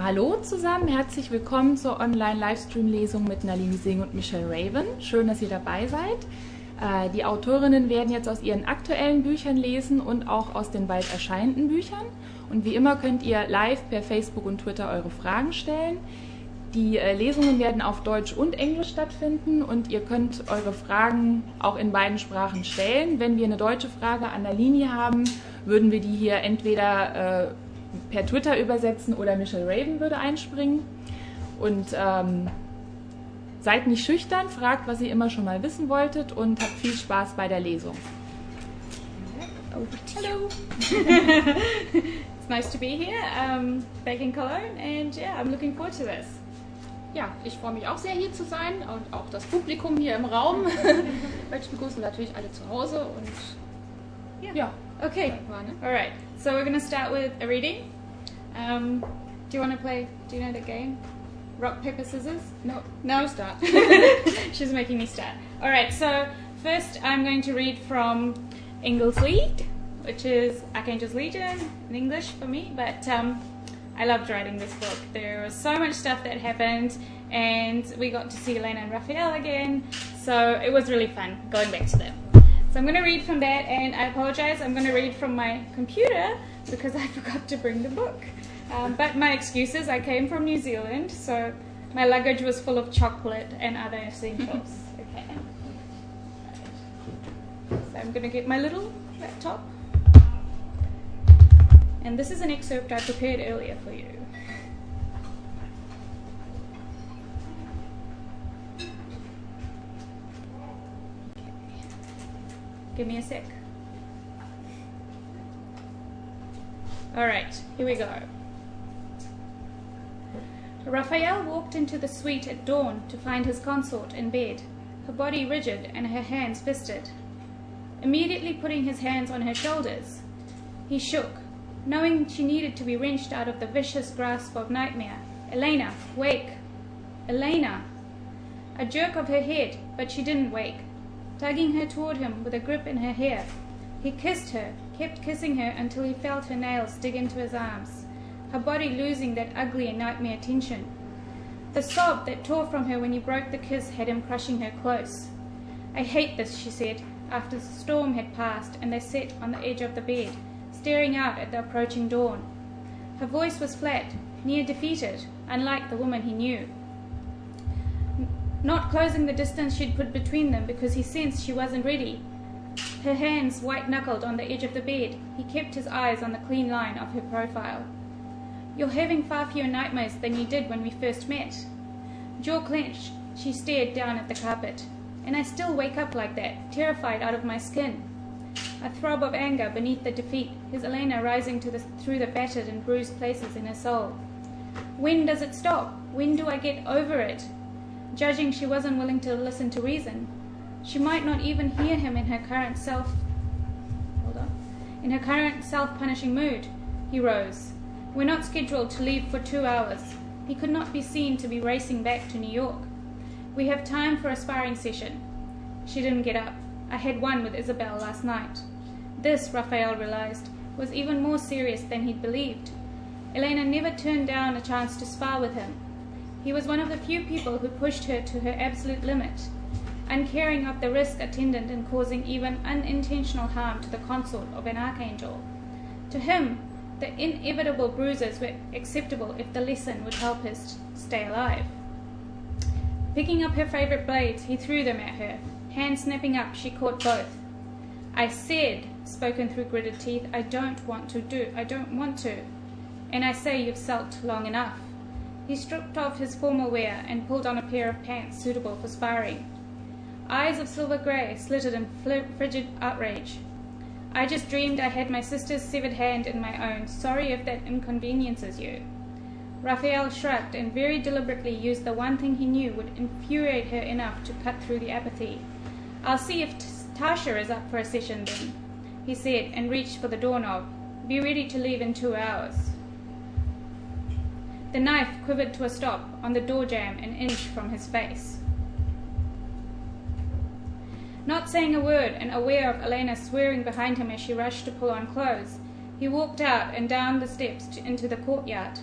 Hallo zusammen, herzlich willkommen zur Online-Livestream-Lesung mit Nalini Singh und Michelle Raven. Schön, dass ihr dabei seid. Die Autorinnen werden jetzt aus ihren aktuellen Büchern lesen und auch aus den bald erscheinenden Büchern. Und wie immer könnt ihr live per Facebook und Twitter eure Fragen stellen. Die Lesungen werden auf Deutsch und Englisch stattfinden und ihr könnt eure Fragen auch in beiden Sprachen stellen. Wenn wir eine deutsche Frage an Nalini haben, würden wir die hier entweder per Twitter übersetzen oder Michelle Raven würde einspringen. Und seid nicht schüchtern, fragt, was ihr immer schon mal wissen wolltet und habt viel Spaß bei der Lesung. Hello. It's nice to be here, back in Cologne, and yeah, I'm looking forward to this. Ja, ich freue mich auch sehr, hier zu sein und auch das Publikum hier im Raum. Ich begrüße natürlich alle zu Hause und ja. Okay, all right. So we're going to start with a reading. Do you want to play, do you know the game? Rock, paper, scissors? No. You start. She's making me start. All right, so first I'm going to read from Engel's Lied, which is Archangel's Legion in English for me, but I loved writing this book. There was so much stuff that happened, and we got to see Elena and Raphael again, so it was really fun going back to them. So I'm going to read from that, and I apologize, I'm going to read from my computer because I forgot to bring the book. But my excuses, I came from New Zealand, so my luggage was full of chocolate and other essentials. Okay. So I'm going to get my little laptop. And this is an excerpt I prepared earlier for you. Okay. Give me a sec. All right, here we go. Raphael walked into the suite at dawn to find his consort in bed, her body rigid and her hands fisted. Immediately putting his hands on her shoulders, he shook, knowing she needed to be wrenched out of the vicious grasp of nightmare. Elena, wake! Elena! A jerk of her head, but she didn't wake, tugging her toward him with a grip in her hair. He kissed her, kept kissing her until he felt her nails dig into his arms, her body losing that ugly nightmare tension. The sob that tore from her when he broke the kiss had him crushing her close. I hate this, she said, after the storm had passed and they sat on the edge of the bed, staring out at the approaching dawn. Her voice was flat, near defeated, unlike the woman he knew. Not closing the distance she'd put between them because he sensed she wasn't ready. Her hands white-knuckled on the edge of the bed, he kept his eyes on the clean line of her profile. You're having far fewer nightmares than you did when we first met. Jaw clenched, she stared down at the carpet. And I still wake up like that, terrified out of my skin. A throb of anger beneath the defeat, his Elena rising through the battered and bruised places in her soul. When does it stop? When do I get over it? Judging she wasn't willing to listen to reason. She might not even hear him in her current self-punishing mood. He rose. We're not scheduled to leave for 2 hours. He could not be seen to be racing back to New York. We have time for a sparring session. She didn't get up. I had one with Isabel last night. This, Raphael realized, was even more serious than he'd believed. Elena never turned down a chance to spar with him. He was one of the few people who pushed her to her absolute limit, uncaring of the risk attendant in causing even unintentional harm to the consort of an archangel. To him, the inevitable bruises were acceptable if the lesson would help her stay alive. Picking up her favorite blades, he threw them at her. Hands snapping up, she caught both. I said, spoken through gritted teeth, I don't want to. And I say you've sulked long enough. He stripped off his formal wear and pulled on a pair of pants suitable for sparring. Eyes of silver grey slitted in frigid outrage. I just dreamed I had my sister's severed hand in my own. Sorry if that inconveniences you. Raphael shrugged and very deliberately used the one thing he knew would infuriate her enough to cut through the apathy. I'll see if Tasha is up for a session then, he said, and reached for the doorknob. Be ready to leave in 2 hours. The knife quivered to a stop on the door jamb an inch from his face. Not saying a word and aware of Elena swearing behind him as she rushed to pull on clothes, he walked out and down the steps into the courtyard.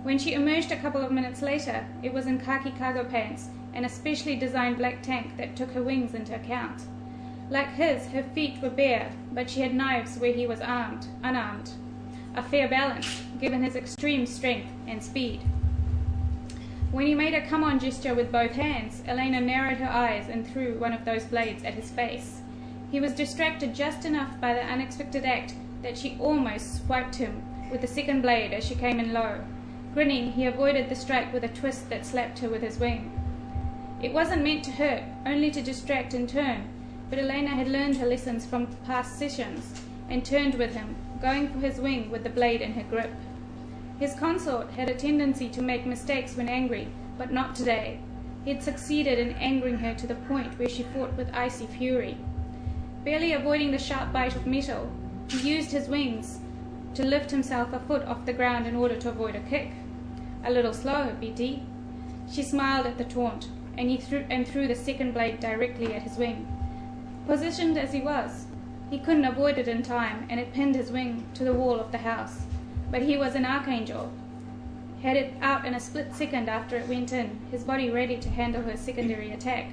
When she emerged a couple of minutes later, it was in khaki cargo pants and a specially designed black tank that took her wings into account. Like his, her feet were bare, but she had knives where he was unarmed. A fair balance, given his extreme strength and speed. When he made a come-on gesture with both hands, Elena narrowed her eyes and threw one of those blades at his face. He was distracted just enough by the unexpected act that she almost swiped him with the second blade as she came in low. Grinning, he avoided the strike with a twist that slapped her with his wing. It wasn't meant to hurt, only to distract in turn, but Elena had learned her lessons from past sessions and turned with him, going for his wing with the blade in her grip. His consort had a tendency to make mistakes when angry, but not today. He had succeeded in angering her to the point where she fought with icy fury. Barely avoiding the sharp bite of metal, he used his wings to lift himself a foot off the ground in order to avoid a kick. A little slow, BT. She smiled at the taunt, and he threw the second blade directly at his wing. Positioned as he was, he couldn't avoid it in time, and it pinned his wing to the wall of the house. But he was an archangel. Had it out in a split second after it went in, his body ready to handle her secondary attack.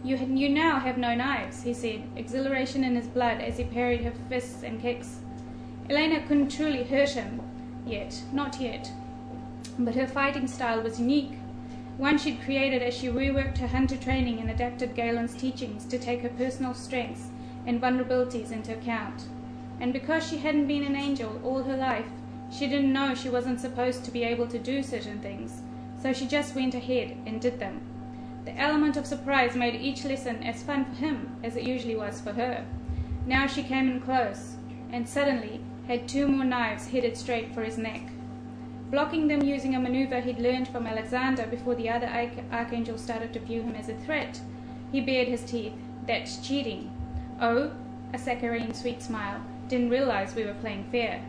You now have no knives, he said, exhilaration in his blood as he parried her fists and kicks. Elena couldn't truly hurt him yet, not yet. But her fighting style was unique, one she'd created as she reworked her hunter training and adapted Galen's teachings to take her personal strengths and vulnerabilities into account. And because she hadn't been an angel all her life, she didn't know she wasn't supposed to be able to do certain things, so she just went ahead and did them. The element of surprise made each lesson as fun for him as it usually was for her. Now she came in close, and suddenly had two more knives headed straight for his neck. Blocking them using a maneuver he'd learned from Alexander before the other archangel started to view him as a threat, he bared his teeth. That's cheating. Oh, a saccharine sweet smile. Didn't realize we were playing fair.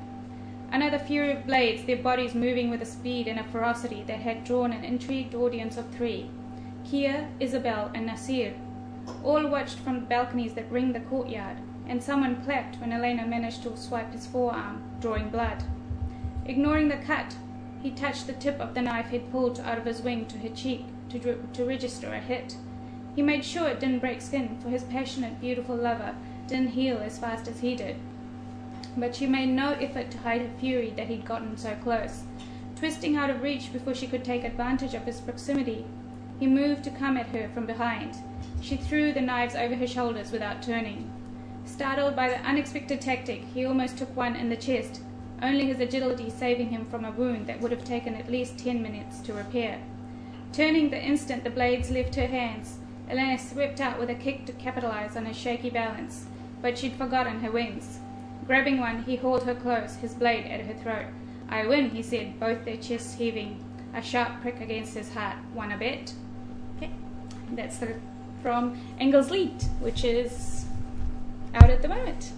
Another fury of blades, their bodies moving with a speed and a ferocity that had drawn an intrigued audience of three. Kia, Isabel, and Nasir. All watched from the balconies that ringed the courtyard, and someone clapped when Elena managed to swipe his forearm, drawing blood. Ignoring the cut, he touched the tip of the knife he'd pulled out of his wing to her cheek to register a hit. He made sure it didn't break skin, for his passionate, beautiful lover didn't heal as fast as he did. But she made no effort to hide her fury that he'd gotten so close. Twisting out of reach before she could take advantage of his proximity, he moved to come at her from behind. She threw the knives over her shoulders without turning. Startled by the unexpected tactic, he almost took one in the chest, only his agility saving him from a wound that would have taken at least 10 minutes to repair. Turning the instant the blades left her hands, Elena swept out with a kick to capitalize on his shaky balance, but she'd forgotten her wings. Grabbing one, he hauled her close, his blade at her throat. I win, he said, both their chests heaving, a sharp prick against his heart. Wanna bet? Okay, that's from Engels Lied, which is out at the moment.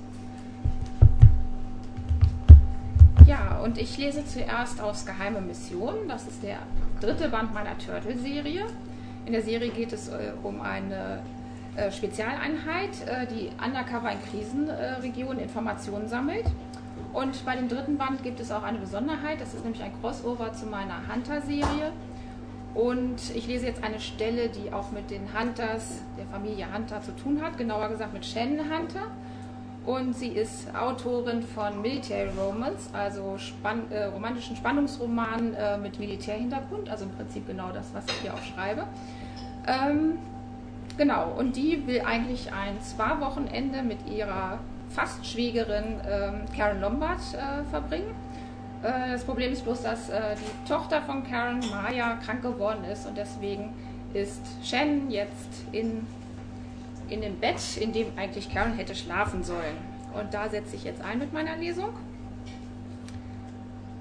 Ja, und ich lese zuerst aus Geheime Mission. Das ist der 3. Band meiner Turtle-Serie. In der Serie geht es um eine Spezialeinheit, die undercover in Krisenregionen Informationen sammelt. Und bei dem 3. Band gibt es auch eine Besonderheit. Das ist nämlich ein Crossover zu meiner Hunter-Serie. Und ich lese jetzt eine Stelle, die auch mit den Hunters, der Familie Hunter zu tun hat. Genauer gesagt mit Shannon Hunter. Und sie ist Autorin von Military Romance, also romantischen Spannungsromanen mit Militärhintergrund, also im Prinzip genau das, was ich hier auch schreibe. Genau, und die will eigentlich ein Spa-Wochenende mit ihrer Fast-Schwägerin Karen Lombard verbringen. Das Problem ist bloß, dass die Tochter von Karen, Maya, krank geworden ist und deswegen ist Shannon jetzt in dem Bett, in dem eigentlich Karen hätte schlafen sollen. Und da setze ich jetzt ein mit meiner Lesung.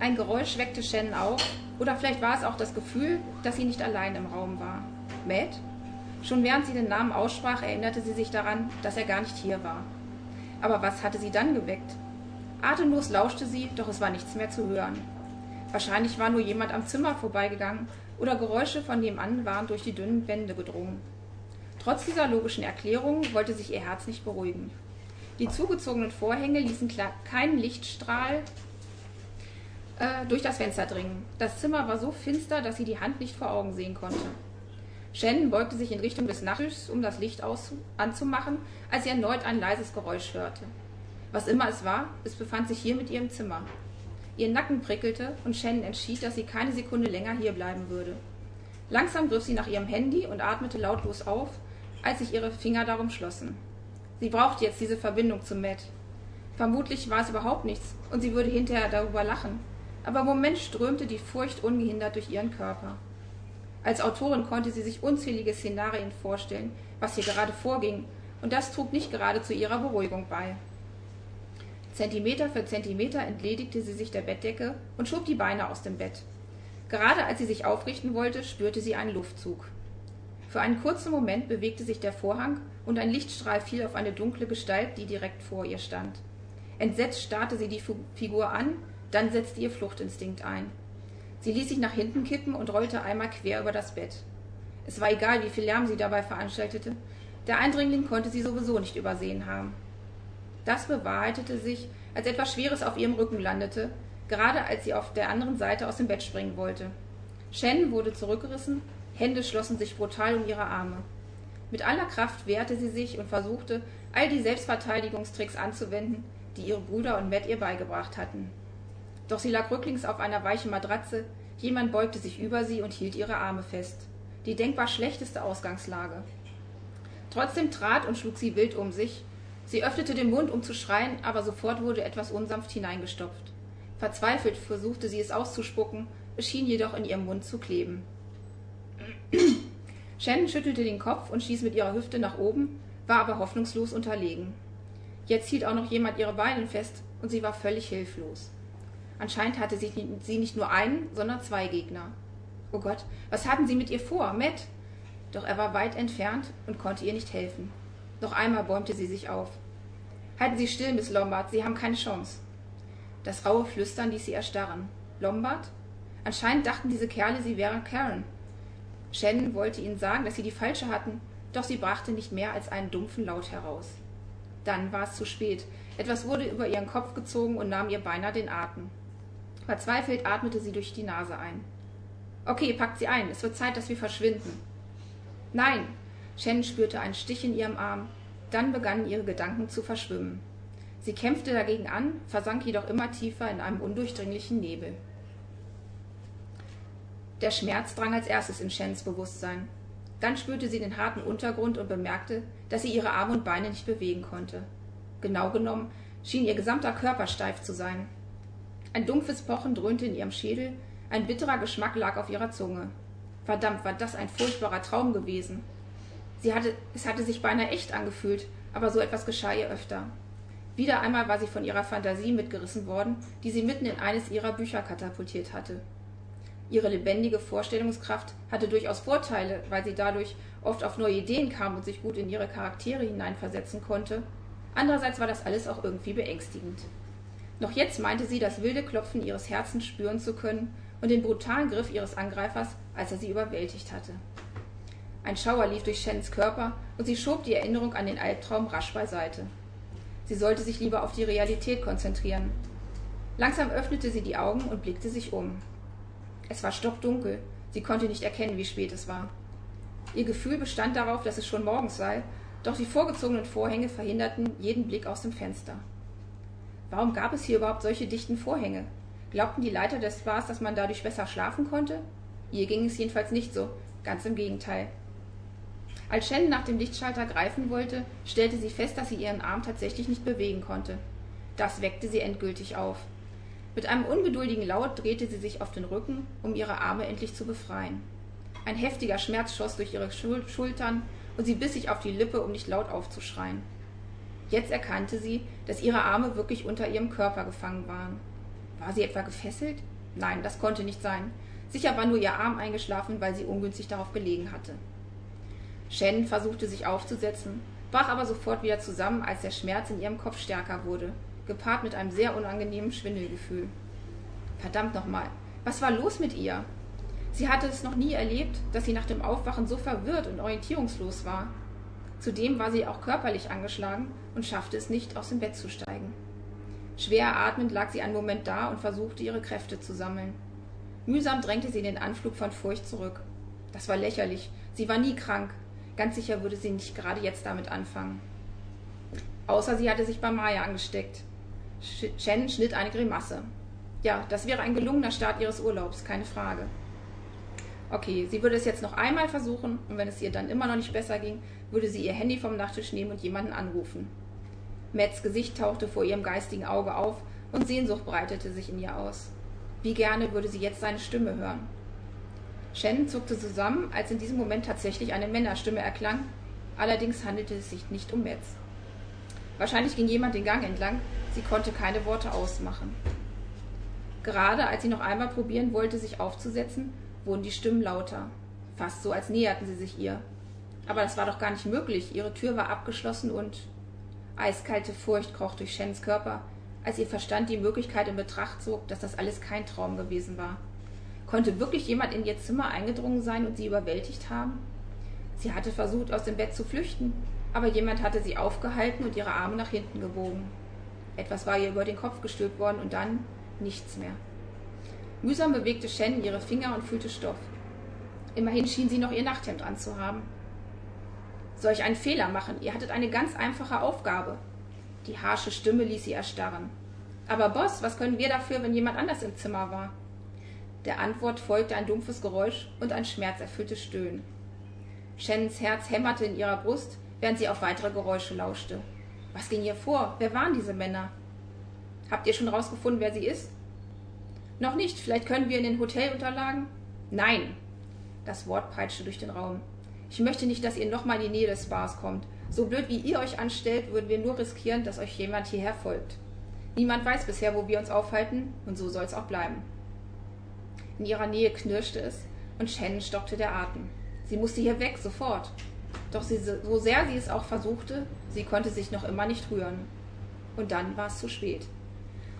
Ein Geräusch weckte Shannon auf, oder vielleicht war es auch das Gefühl, dass sie nicht allein im Raum war. Matt? Schon während sie den Namen aussprach, erinnerte sie sich daran, dass er gar nicht hier war. Aber was hatte sie dann geweckt? Atemlos lauschte sie, doch es war nichts mehr zu hören. Wahrscheinlich war nur jemand am Zimmer vorbeigegangen oder Geräusche von nebenan waren durch die dünnen Wände gedrungen. Trotz dieser logischen Erklärung wollte sich ihr Herz nicht beruhigen. Die zugezogenen Vorhänge ließen keinen Lichtstrahl durch das Fenster dringen. Das Zimmer war so finster, dass sie die Hand nicht vor Augen sehen konnte. Shannon beugte sich in Richtung des Nachttischs, um das Licht anzumachen, als sie erneut ein leises Geräusch hörte. Was immer es war, es befand sich hier mit ihrem Zimmer. Ihr Nacken prickelte und Shannon entschied, dass sie keine Sekunde länger hier bleiben würde. Langsam griff sie nach ihrem Handy und atmete lautlos auf, als sich ihre Finger darum schlossen. Sie brauchte jetzt diese Verbindung zu Matt. Vermutlich war es überhaupt nichts und sie würde hinterher darüber lachen, aber im Moment strömte die Furcht ungehindert durch ihren Körper. Als Autorin konnte sie sich unzählige Szenarien vorstellen, was hier gerade vorging, und das trug nicht gerade zu ihrer Beruhigung bei. Zentimeter für Zentimeter entledigte sie sich der Bettdecke und schob die Beine aus dem Bett. Gerade als sie sich aufrichten wollte, spürte sie einen Luftzug. Für einen kurzen Moment bewegte sich der Vorhang und ein Lichtstrahl fiel auf eine dunkle Gestalt, die direkt vor ihr stand. Entsetzt starrte sie die Figur an, dann setzte ihr Fluchtinstinkt ein. Sie ließ sich nach hinten kippen und rollte einmal quer über das Bett. Es war egal, wie viel Lärm sie dabei veranstaltete. Der Eindringling konnte sie sowieso nicht übersehen haben. Das bewahrheitete sich, als etwas Schweres auf ihrem Rücken landete, gerade als sie auf der anderen Seite aus dem Bett springen wollte. Shannon wurde zurückgerissen, Hände schlossen sich brutal um ihre Arme. Mit aller Kraft wehrte sie sich und versuchte, all die Selbstverteidigungstricks anzuwenden, die ihre Brüder und Matt ihr beigebracht hatten. Doch sie lag rücklings auf einer weichen Matratze, jemand beugte sich über sie und hielt ihre Arme fest. Die denkbar schlechteste Ausgangslage. Trotzdem trat und schlug sie wild um sich. Sie öffnete den Mund, um zu schreien, aber sofort wurde etwas unsanft hineingestopft. Verzweifelt versuchte sie es auszuspucken, es schien jedoch in ihrem Mund zu kleben. Shannon schüttelte den Kopf und stieß mit ihrer Hüfte nach oben, war aber hoffnungslos unterlegen. Jetzt hielt auch noch jemand ihre Beine fest und sie war völlig hilflos. Anscheinend hatte sie nicht nur einen, sondern zwei Gegner. Oh Gott, was hatten sie mit ihr vor, Matt? Doch er war weit entfernt und konnte ihr nicht helfen. Noch einmal bäumte sie sich auf. Halten Sie still, Miss Lombard, Sie haben keine Chance. Das raue Flüstern ließ sie erstarren. Lombard? Anscheinend dachten diese Kerle, sie wären Karen. Shannon wollte ihnen sagen, dass sie die falsche hatten, doch sie brachte nicht mehr als einen dumpfen Laut heraus. Dann war es zu spät. Etwas wurde über ihren Kopf gezogen und nahm ihr beinahe den Atem. Verzweifelt atmete sie durch die Nase ein. Okay, packt sie ein. Es wird Zeit, dass wir verschwinden. Nein! Shannon spürte einen Stich in ihrem Arm. Dann begannen ihre Gedanken zu verschwimmen. Sie kämpfte dagegen an, versank jedoch immer tiefer in einem undurchdringlichen Nebel. Der Schmerz drang als erstes in Shannons Bewusstsein. Dann spürte sie den harten Untergrund und bemerkte, dass sie ihre Arme und Beine nicht bewegen konnte. Genau genommen schien ihr gesamter Körper steif zu sein. Ein dumpfes Pochen dröhnte in ihrem Schädel, ein bitterer Geschmack lag auf ihrer Zunge. Verdammt, war das ein furchtbarer Traum gewesen. Es hatte sich beinahe echt angefühlt, aber so etwas geschah ihr öfter. Wieder einmal war sie von ihrer Fantasie mitgerissen worden, die sie mitten in eines ihrer Bücher katapultiert hatte. Ihre lebendige Vorstellungskraft hatte durchaus Vorteile, weil sie dadurch oft auf neue Ideen kam und sich gut in ihre Charaktere hineinversetzen konnte. Andererseits war das alles auch irgendwie beängstigend. Noch jetzt meinte sie, das wilde Klopfen ihres Herzens spüren zu können und den brutalen Griff ihres Angreifers, als er sie überwältigt hatte. Ein Schauer lief durch Shannons Körper und sie schob die Erinnerung an den Albtraum rasch beiseite. Sie sollte sich lieber auf die Realität konzentrieren. Langsam öffnete sie die Augen und blickte sich um. Es war stockdunkel, sie konnte nicht erkennen, wie spät es war. Ihr Gefühl bestand darauf, dass es schon morgens sei, doch die vorgezogenen Vorhänge verhinderten jeden Blick aus dem Fenster. Warum gab es hier überhaupt solche dichten Vorhänge? Glaubten die Leiter des Spaß, dass man dadurch besser schlafen konnte? Ihr ging es jedenfalls nicht so, ganz im Gegenteil. Als Shannon nach dem Lichtschalter greifen wollte, stellte sie fest, dass sie ihren Arm tatsächlich nicht bewegen konnte. Das weckte sie endgültig auf. Mit einem ungeduldigen Laut drehte sie sich auf den Rücken, um ihre Arme endlich zu befreien. Ein heftiger Schmerz schoss durch ihre Schultern und sie biss sich auf die Lippe, um nicht laut aufzuschreien. Jetzt erkannte sie, dass ihre Arme wirklich unter ihrem Körper gefangen waren. War sie etwa gefesselt? Nein, das konnte nicht sein. Sicher war nur ihr Arm eingeschlafen, weil sie ungünstig darauf gelegen hatte. Shannon versuchte sich aufzusetzen, brach aber sofort wieder zusammen, als der Schmerz in ihrem Kopf stärker wurde, gepaart mit einem sehr unangenehmen Schwindelgefühl. Verdammt nochmal, was war los mit ihr? Sie hatte es noch nie erlebt, dass sie nach dem Aufwachen so verwirrt und orientierungslos war. Zudem war sie auch körperlich angeschlagen und schaffte es nicht, aus dem Bett zu steigen. Schwer atmend lag sie einen Moment da und versuchte, ihre Kräfte zu sammeln. Mühsam drängte sie den Anflug von Furcht zurück. Das war lächerlich. Sie war nie krank. Ganz sicher würde sie nicht gerade jetzt damit anfangen. Außer sie hatte sich bei Maya angesteckt. Shen schnitt eine Grimasse. Ja, das wäre ein gelungener Start ihres Urlaubs, keine Frage. Okay, sie würde es jetzt noch einmal versuchen und wenn es ihr dann immer noch nicht besser ging, würde sie ihr Handy vom Nachttisch nehmen und jemanden anrufen. Matts Gesicht tauchte vor ihrem geistigen Auge auf und Sehnsucht breitete sich in ihr aus. Wie gerne würde sie jetzt seine Stimme hören. Shen zuckte zusammen, als in diesem Moment tatsächlich eine Männerstimme erklang, allerdings handelte es sich nicht um Matts. Wahrscheinlich ging jemand den Gang entlang, sie konnte keine Worte ausmachen. Gerade als sie noch einmal probieren wollte, sich aufzusetzen, wurden die Stimmen lauter, fast so, als näherten sie sich ihr. Aber das war doch gar nicht möglich, ihre Tür war abgeschlossen und eiskalte Furcht kroch durch Shens Körper, als ihr Verstand die Möglichkeit in Betracht zog, dass das alles kein Traum gewesen war. Konnte wirklich jemand in ihr Zimmer eingedrungen sein und sie überwältigt haben? Sie hatte versucht, aus dem Bett zu flüchten, aber jemand hatte sie aufgehalten und ihre Arme nach hinten gebogen. Etwas war ihr über den Kopf gestülpt worden und dann nichts mehr. Mühsam bewegte Shen ihre Finger und fühlte Stoff. Immerhin schien sie noch ihr Nachthemd anzuhaben. Solch einen Fehler machen, ihr hattet eine ganz einfache Aufgabe. Die harsche Stimme ließ sie erstarren. Aber Boss, was können wir dafür, wenn jemand anders im Zimmer war? Der Antwort folgte ein dumpfes Geräusch und ein schmerzerfülltes Stöhnen. Shens Herz hämmerte in ihrer Brust, während sie auf weitere Geräusche lauschte. Was ging ihr vor? Wer waren diese Männer? Habt ihr schon rausgefunden, wer sie ist? Noch nicht, vielleicht können wir in den Hotelunterlagen? Nein! Das Wort peitschte durch den Raum. Ich möchte nicht, dass ihr nochmal in die Nähe des Spaß kommt. So blöd wie ihr euch anstellt, würden wir nur riskieren, dass euch jemand hierher folgt. Niemand weiß bisher, wo wir uns aufhalten, und so soll es auch bleiben. In ihrer Nähe knirschte es, und Shen stockte der Atem. Sie musste hier weg, sofort. Doch so sehr sie es auch versuchte, sie konnte sich noch immer nicht rühren. Und dann war es zu spät.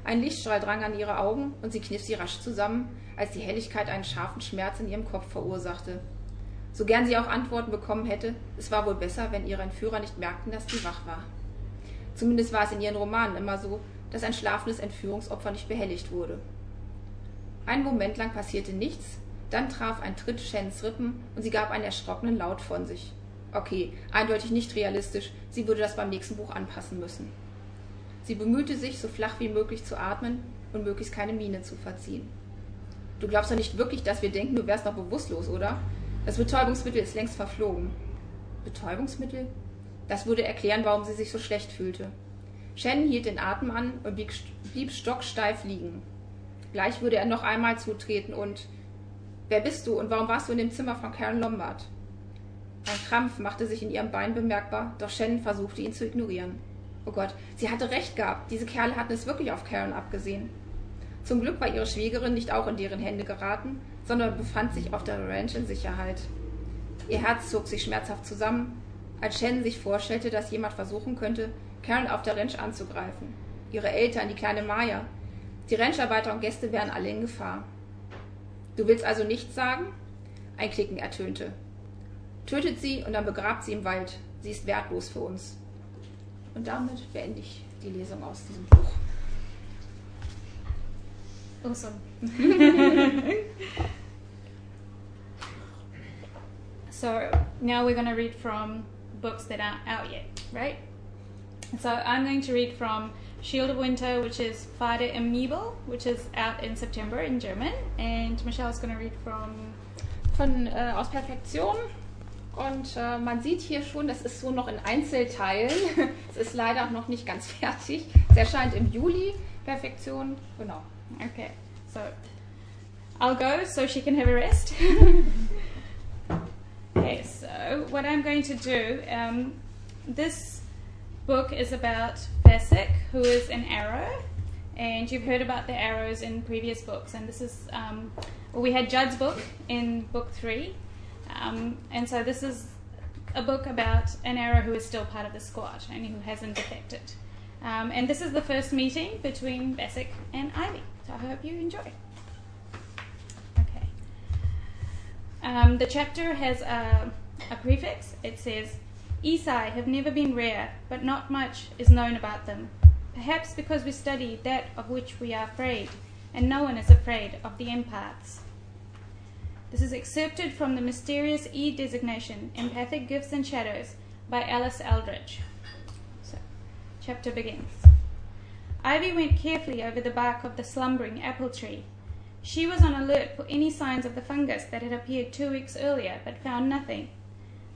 Ein Lichtstrahl drang an ihre Augen, und sie kniff sie rasch zusammen, als die Helligkeit einen scharfen Schmerz in ihrem Kopf verursachte. So gern sie auch Antworten bekommen hätte, es war wohl besser, wenn ihre Entführer nicht merkten, dass sie wach war. Zumindest war es in ihren Romanen immer so, dass ein schlafendes Entführungsopfer nicht behelligt wurde. Einen Moment lang passierte nichts, dann traf ein Tritt Shens Rippen und sie gab einen erschrockenen Laut von sich. Okay, eindeutig nicht realistisch, sie würde das beim nächsten Buch anpassen müssen. Sie bemühte sich, so flach wie möglich zu atmen und möglichst keine Miene zu verziehen. Du glaubst doch nicht wirklich, dass wir denken, du wärst noch bewusstlos, oder? Das Betäubungsmittel ist längst verflogen. Betäubungsmittel? Das würde erklären, warum sie sich so schlecht fühlte. Shen hielt den Atem an und blieb stocksteif liegen. Gleich würde er noch einmal zutreten und... Wer bist du und warum warst du in dem Zimmer von Karen Lombard? Ein Krampf machte sich in ihrem Bein bemerkbar, doch Shen versuchte ihn zu ignorieren. Oh Gott, sie hatte recht gehabt. Diese Kerle hatten es wirklich auf Karen abgesehen. Zum Glück war ihre Schwägerin nicht auch in deren Hände geraten, sondern befand sich auf der Ranch in Sicherheit. Ihr Herz zog sich schmerzhaft zusammen, als Shen sich vorstellte, dass jemand versuchen könnte, Karen auf der Ranch anzugreifen. Ihre Eltern, die kleine Maya. Die Rancharbeiter und Gäste wären alle in Gefahr. Du willst also nichts sagen? Ein Klicken ertönte. Tötet sie und dann begrabt sie im Wald. Sie ist wertlos für uns. Und damit beende ich die Lesung aus diesem Buch. Awesome. So now we're going to read from books that aren't out yet, right? So I'm going to read from Shield of Winter, which is Fade im Nebel, which is out in September in German, and Michelle's going to read from Aus Perfektion. Und man sieht hier schon, das ist so noch in Einzelteilen. Es ist leider noch nicht ganz fertig. Es erscheint im Juli. Perfektion, genau. Okay, so I'll go so she can have a rest. Okay, so what I'm going to do, this book is about Pesek, who is an arrow, and you've heard about the arrows in previous books, and this is, we had Judd's book in book 3, and so this is a book about an arrow who is still part of the squad and who hasn't defected. And this is the first meeting between Pesek and Ivy, so I hope you enjoy. Okay. The chapter has a prefix. It says, Isai have never been rare, but not much is known about them. perhaps because we study that of which we are afraid, and no one is afraid of the empaths. This is excerpted from the mysterious E-designation, Empathic Gifts and Shadows, by Alice Eldridge. So, chapter begins. Ivy went carefully over the bark of the slumbering apple tree. She was on alert for any signs of the fungus that had appeared 2 weeks earlier, but found nothing.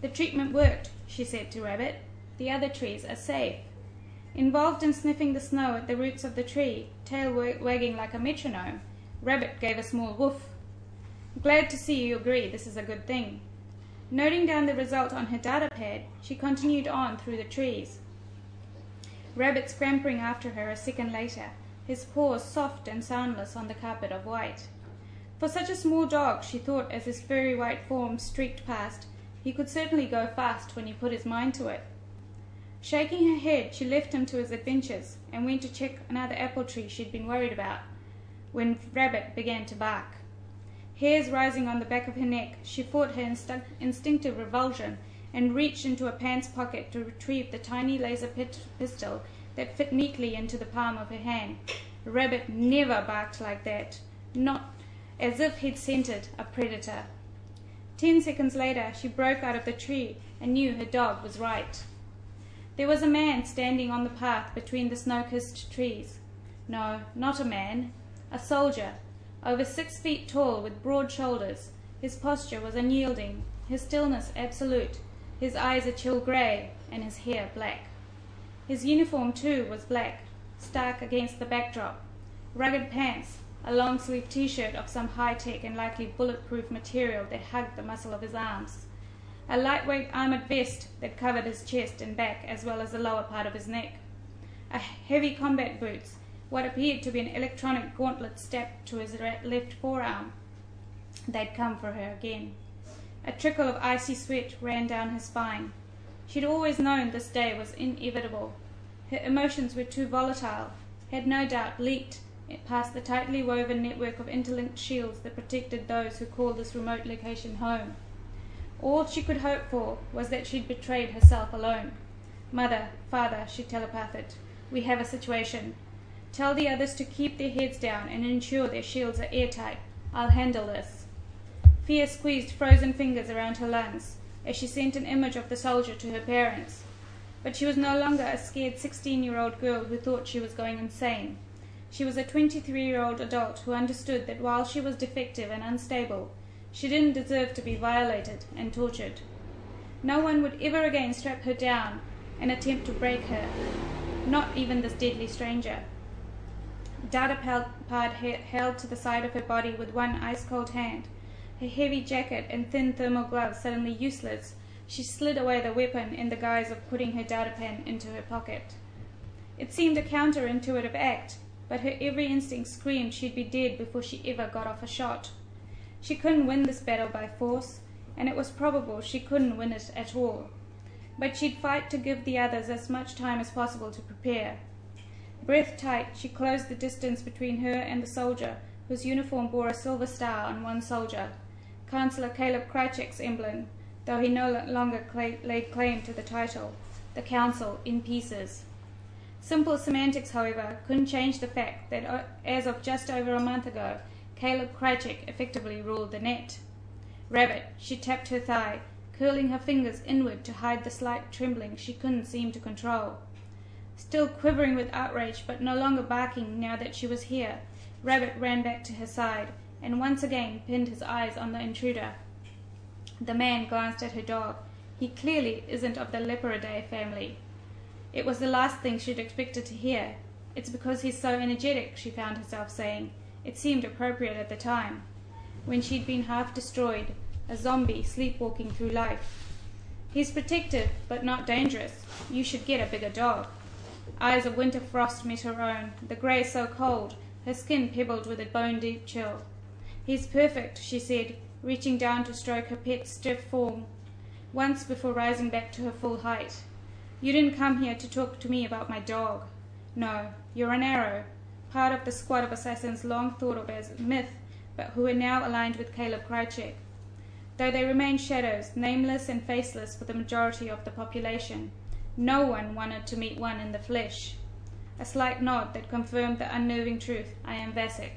The treatment worked, she said to Rabbit. The other trees are safe. Involved in sniffing the snow at the roots of the tree, tail wagging like a metronome, Rabbit gave a small woof. Glad to see you agree this is a good thing. Noting down the result on her data pad, she continued on through the trees. Rabbit scampering after her a second later, his paws soft and soundless on the carpet of white. For such a small dog, she thought as his furry white form streaked past, he could certainly go fast when he put his mind to it. Shaking her head, she left him to his adventures and went to check another apple tree she'd been worried about, when Rabbit began to bark. Hairs rising on the back of her neck, she fought her instinctive revulsion and reached into a pants pocket to retrieve the tiny laser pistol that fit neatly into the palm of her hand. Rabbit never barked like that, not as if he'd scented a predator. 10 seconds later, she broke out of the tree and knew her dog was right. There was a man standing on the path between the snow-kissed trees. No, not a man, a soldier, over 6 feet tall with broad shoulders. His posture was unyielding, his stillness absolute, his eyes a chill grey, and his hair black. His uniform, too, was black, stark against the backdrop. Rugged pants, a long-sleeved t-shirt of some high-tech and likely bulletproof material that hugged the muscle of his arms. A lightweight armoured vest that covered his chest and back as well as the lower part of his neck. A heavy combat boots, what appeared to be an electronic gauntlet strapped to his left forearm. They'd come for her again. A trickle of icy sweat ran down her spine. She'd always known this day was inevitable. Her emotions were too volatile, had no doubt leaked past the tightly woven network of interlinked shields that protected those who called this remote location home. All she could hope for was that she'd betrayed herself alone. Mother, father, she telepathed, we have a situation. Tell the others to keep their heads down and ensure their shields are airtight. I'll handle this. Fear squeezed frozen fingers around her lungs as she sent an image of the soldier to her parents. But she was no longer a scared 16-year-old girl who thought she was going insane. She was a 23-year-old adult who understood that while she was defective and unstable, she didn't deserve to be violated and tortured. No one would ever again strap her down and attempt to break her, not even this deadly stranger. Data pad held to the side of her body with one ice-cold hand, her heavy jacket and thin thermal gloves suddenly useless, she slid away the weapon in the guise of putting her data pen into her pocket. It seemed a counterintuitive act, but her every instinct screamed she'd be dead before she ever got off a shot. She couldn't win this battle by force, and it was probable she couldn't win it at all. But she'd fight to give the others as much time as possible to prepare. Breath tight, she closed the distance between her and the soldier, whose uniform bore a silver star on one shoulder, Councillor Caleb Krychek's emblem, though he no longer laid claim to the title, the Council in pieces. Simple semantics, however, couldn't change the fact that as of just over a month ago, Caleb Krychek effectively ruled the net. Rabbit, she tapped her thigh, curling her fingers inward to hide the slight trembling she couldn't seem to control. Still quivering with outrage, but no longer barking now that she was here, Rabbit ran back to her side, and once again pinned his eyes on the intruder. The man glanced at her dog. He clearly isn't of the Leporidae family. It was the last thing she'd expected to hear. It's because he's so energetic, she found herself saying. It seemed appropriate at the time, when she'd been half destroyed, a zombie sleepwalking through life. He's protective, but not dangerous. You should get a bigger dog. Eyes of winter frost met her own, the grey so cold, her skin pebbled with a bone-deep chill. He's perfect, she said, reaching down to stroke her pet's stiff form, once before rising back to her full height. You didn't come here to talk to me about my dog. No, you're an arrow, part of the squad of assassins long thought of as myth, but who are now aligned with Caleb Krychek. Though they remain shadows, nameless and faceless for the majority of the population, no one wanted to meet one in the flesh. a slight nod that confirmed the unnerving truth. I am Vasek.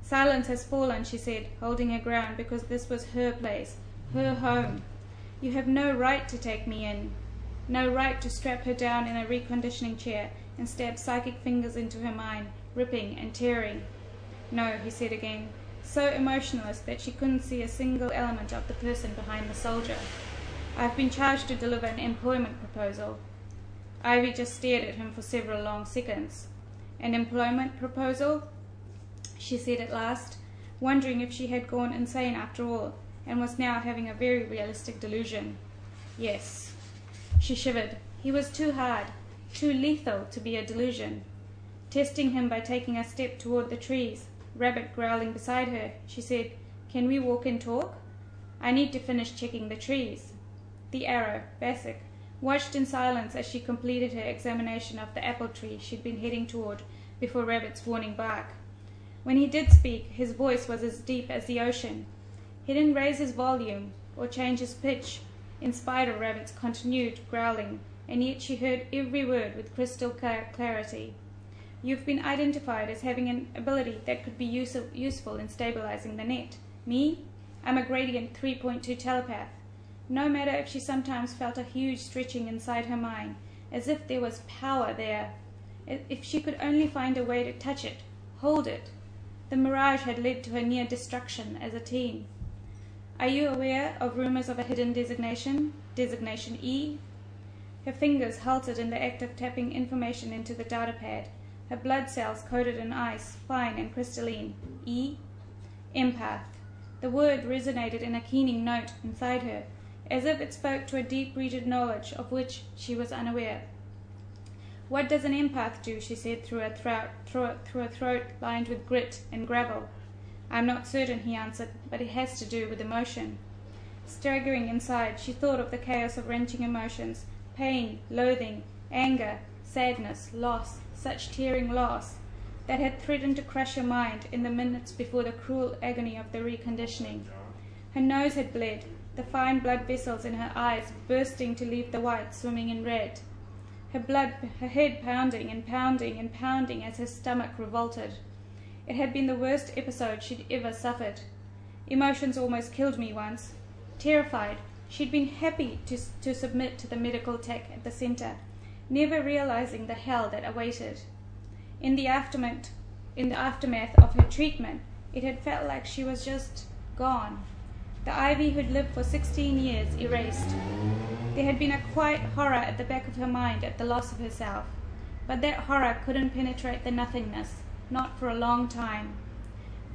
Silence has fallen, she said, holding her ground, because this was her place, her home. You have no right to take me in. No right to strap her down in a reconditioning chair and stab psychic fingers into her mind, ripping and tearing. No, he said again, so emotionless that she couldn't see a single element of the person behind the soldier. I've been charged to deliver an employment proposal. Ivy just stared at him for several long seconds. An employment proposal? She said at last, wondering if she had gone insane after all, and was now having a very realistic delusion. Yes. She shivered. He was too hard, too lethal to be a delusion. Testing him by taking a step toward the trees, Rabbit growling beside her, she said, Can we walk and talk? I need to finish checking the trees. The arrow, Vasek, watched in silence as she completed her examination of the apple tree she'd been heading toward before Rabbit's warning bark. When he did speak, his voice was as deep as the ocean. He didn't raise his volume or change his pitch, in spite of Rabbit's continued growling, and yet she heard every word with crystal clarity. You've been identified as having an ability that could be useful in stabilizing the net. Me? I'm a gradient 3.2 telepath. No matter if she sometimes felt a huge stretching inside her mind, as if there was power there, if she could only find a way to touch it, hold it. The mirage had led to her near destruction as a teen. Are you aware of rumors of a hidden designation? Designation E? Her fingers halted in the act of tapping information into the datapad, her blood cells coated in ice, fine and crystalline. E? Empath. The word resonated in a keening note inside her, as if it spoke to a deep-rooted knowledge of which she was unaware. What does an empath do? She said through a throat lined with grit and gravel. I'm not certain, he answered, but it has to do with emotion. Staggering inside, she thought of the chaos of wrenching emotions, pain, loathing, anger, sadness, loss, such tearing loss, that had threatened to crush her mind in the minutes before the cruel agony of the reconditioning. Her nose had bled, the fine blood vessels in her eyes bursting to leave the white swimming in red. Her head pounding and pounding and pounding as her stomach revolted. It had been the worst episode she'd ever suffered. Emotions almost killed me once. Terrified, she'd been happy to submit to the medical tech at the centre, never realizing the hell that awaited. In the aftermath of her treatment, it had felt like she was just gone. The Ivy who'd lived for 16 years erased. There had been a quiet horror at the back of her mind at the loss of herself, but that horror couldn't penetrate the nothingness, not for a long time.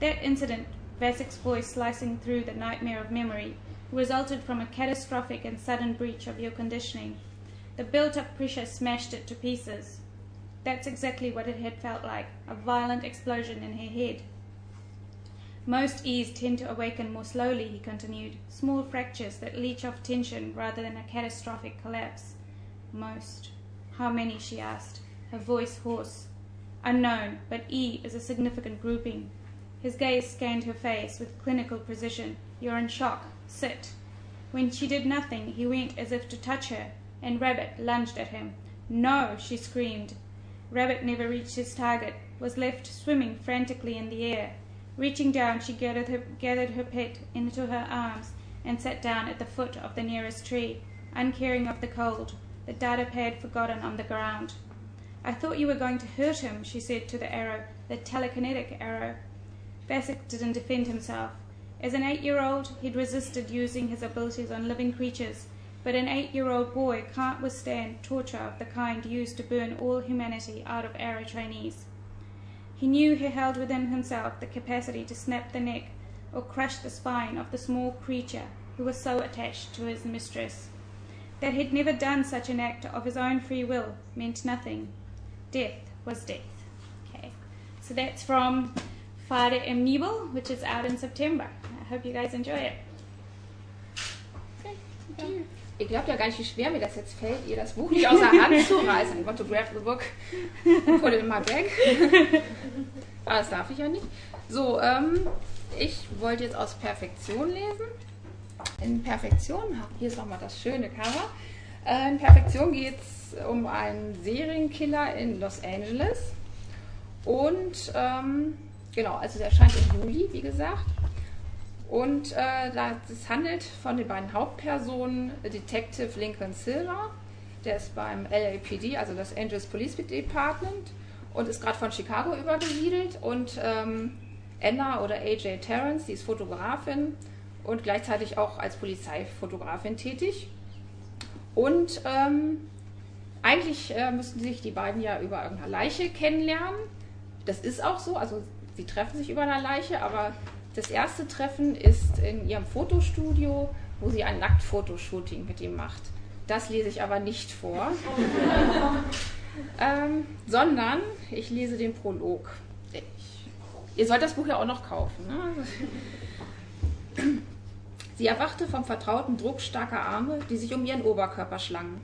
That incident, Vasek's voice slicing through the nightmare of memory, resulted from a catastrophic and sudden breach of your conditioning. The built-up pressure smashed it to pieces. That's exactly what it had felt like, a violent explosion in her head. Most E's tend to awaken more slowly, he continued, small fractures that leach off tension rather than a catastrophic collapse. Most. How many, she asked, her voice hoarse. Unknown, but E is a significant grouping. His gaze scanned her face with clinical precision. You're in shock. Sit. When she did nothing, he went as if to touch her, and Rabbit lunged at him. No, she screamed. Rabbit never reached his target, was left swimming frantically in the air. Reaching down, she gathered her pet into her arms and sat down at the foot of the nearest tree, uncaring of the cold, the datapad forgotten on the ground. I thought you were going to hurt him, she said to the arrow, the telekinetic arrow. Vasek didn't defend himself. As an 8-year-old, he'd resisted using his abilities on living creatures, but an 8-year-old boy can't withstand torture of the kind used to burn all humanity out of arrow trainees. He knew he held within himself the capacity to snap the neck or crush the spine of the small creature who was so attached to his mistress. That he'd never done such an act of his own free will meant nothing. Death was death. Okay, so that's from Vater im Nebel, which is out in September. I hope you guys enjoy it. Okay, thank you. Ihr glaubt ja gar nicht, wie schwer mir das jetzt fällt, ihr das Buch nicht aus der Hand zu reißen. I want to grab the book and put it in my bag. Aber das darf ich ja nicht. So, ich wollte jetzt aus Perfektion lesen. In Perfektion, hier ist nochmal das schöne Cover. In Perfektion geht es um einen Serienkiller in Los Angeles. Und genau, also der erscheint im Juli, wie gesagt. Und es handelt von den beiden Hauptpersonen, Detective Lincoln Silver, der ist beim LAPD, also Los Angeles Police Department, und ist gerade von Chicago übergesiedelt. Und Anna oder AJ Terrence, die ist Fotografin und gleichzeitig auch als Polizeifotografin tätig. Und eigentlich müssten sich die beiden ja über irgendeine Leiche kennenlernen. Das ist auch so, also sie treffen sich über eine Leiche, aber das erste Treffen ist in ihrem Fotostudio, wo sie ein Nacktfotoshooting mit ihm macht. Das lese ich aber nicht vor, sondern ich lese den Prolog. Ihr sollt das Buch ja auch noch kaufen. Ne? Sie erwachte vom vertrauten Druck starker Arme, die sich um ihren Oberkörper schlangen.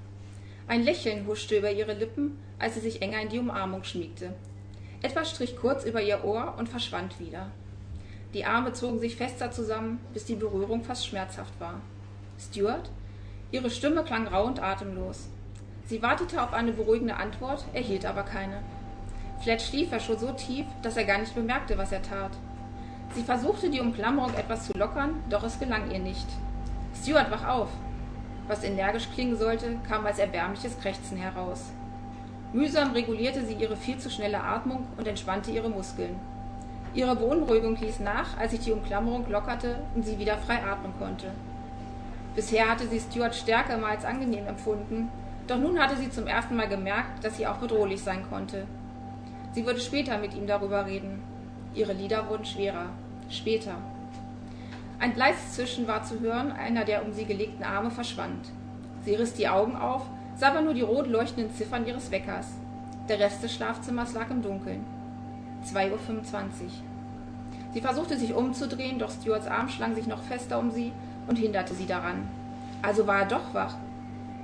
Ein Lächeln huschte über ihre Lippen, als sie sich enger in die Umarmung schmiegte. Etwas strich kurz über ihr Ohr und verschwand wieder. Die Arme zogen sich fester zusammen, bis die Berührung fast schmerzhaft war. Stuart? Ihre Stimme klang rau und atemlos. Sie wartete auf eine beruhigende Antwort, erhielt aber keine. Flat schlief er schon so tief, dass er gar nicht bemerkte, was er tat. Sie versuchte, die Umklammerung etwas zu lockern, doch es gelang ihr nicht. Stuart, wach auf! Was energisch klingen sollte, kam als erbärmliches Krächzen heraus. Mühsam regulierte sie ihre viel zu schnelle Atmung und entspannte ihre Muskeln. Ihre Beunruhigung ließ nach, als sich die Umklammerung lockerte und sie wieder frei atmen konnte. Bisher hatte sie Stuart Stärke immer als angenehm empfunden, doch nun hatte sie zum ersten Mal gemerkt, dass sie auch bedrohlich sein konnte. Sie würde später mit ihm darüber reden. Ihre Lider wurden schwerer. Später. Ein leises Zischen war zu hören, einer der um sie gelegten Arme verschwand. Sie riss die Augen auf, sah aber nur die rot leuchtenden Ziffern ihres Weckers. Der Rest des Schlafzimmers lag im Dunkeln. 2:25 Uhr. Sie versuchte sich umzudrehen, doch Stuarts Arm schlang sich noch fester um sie und hinderte sie daran. Also war er doch wach.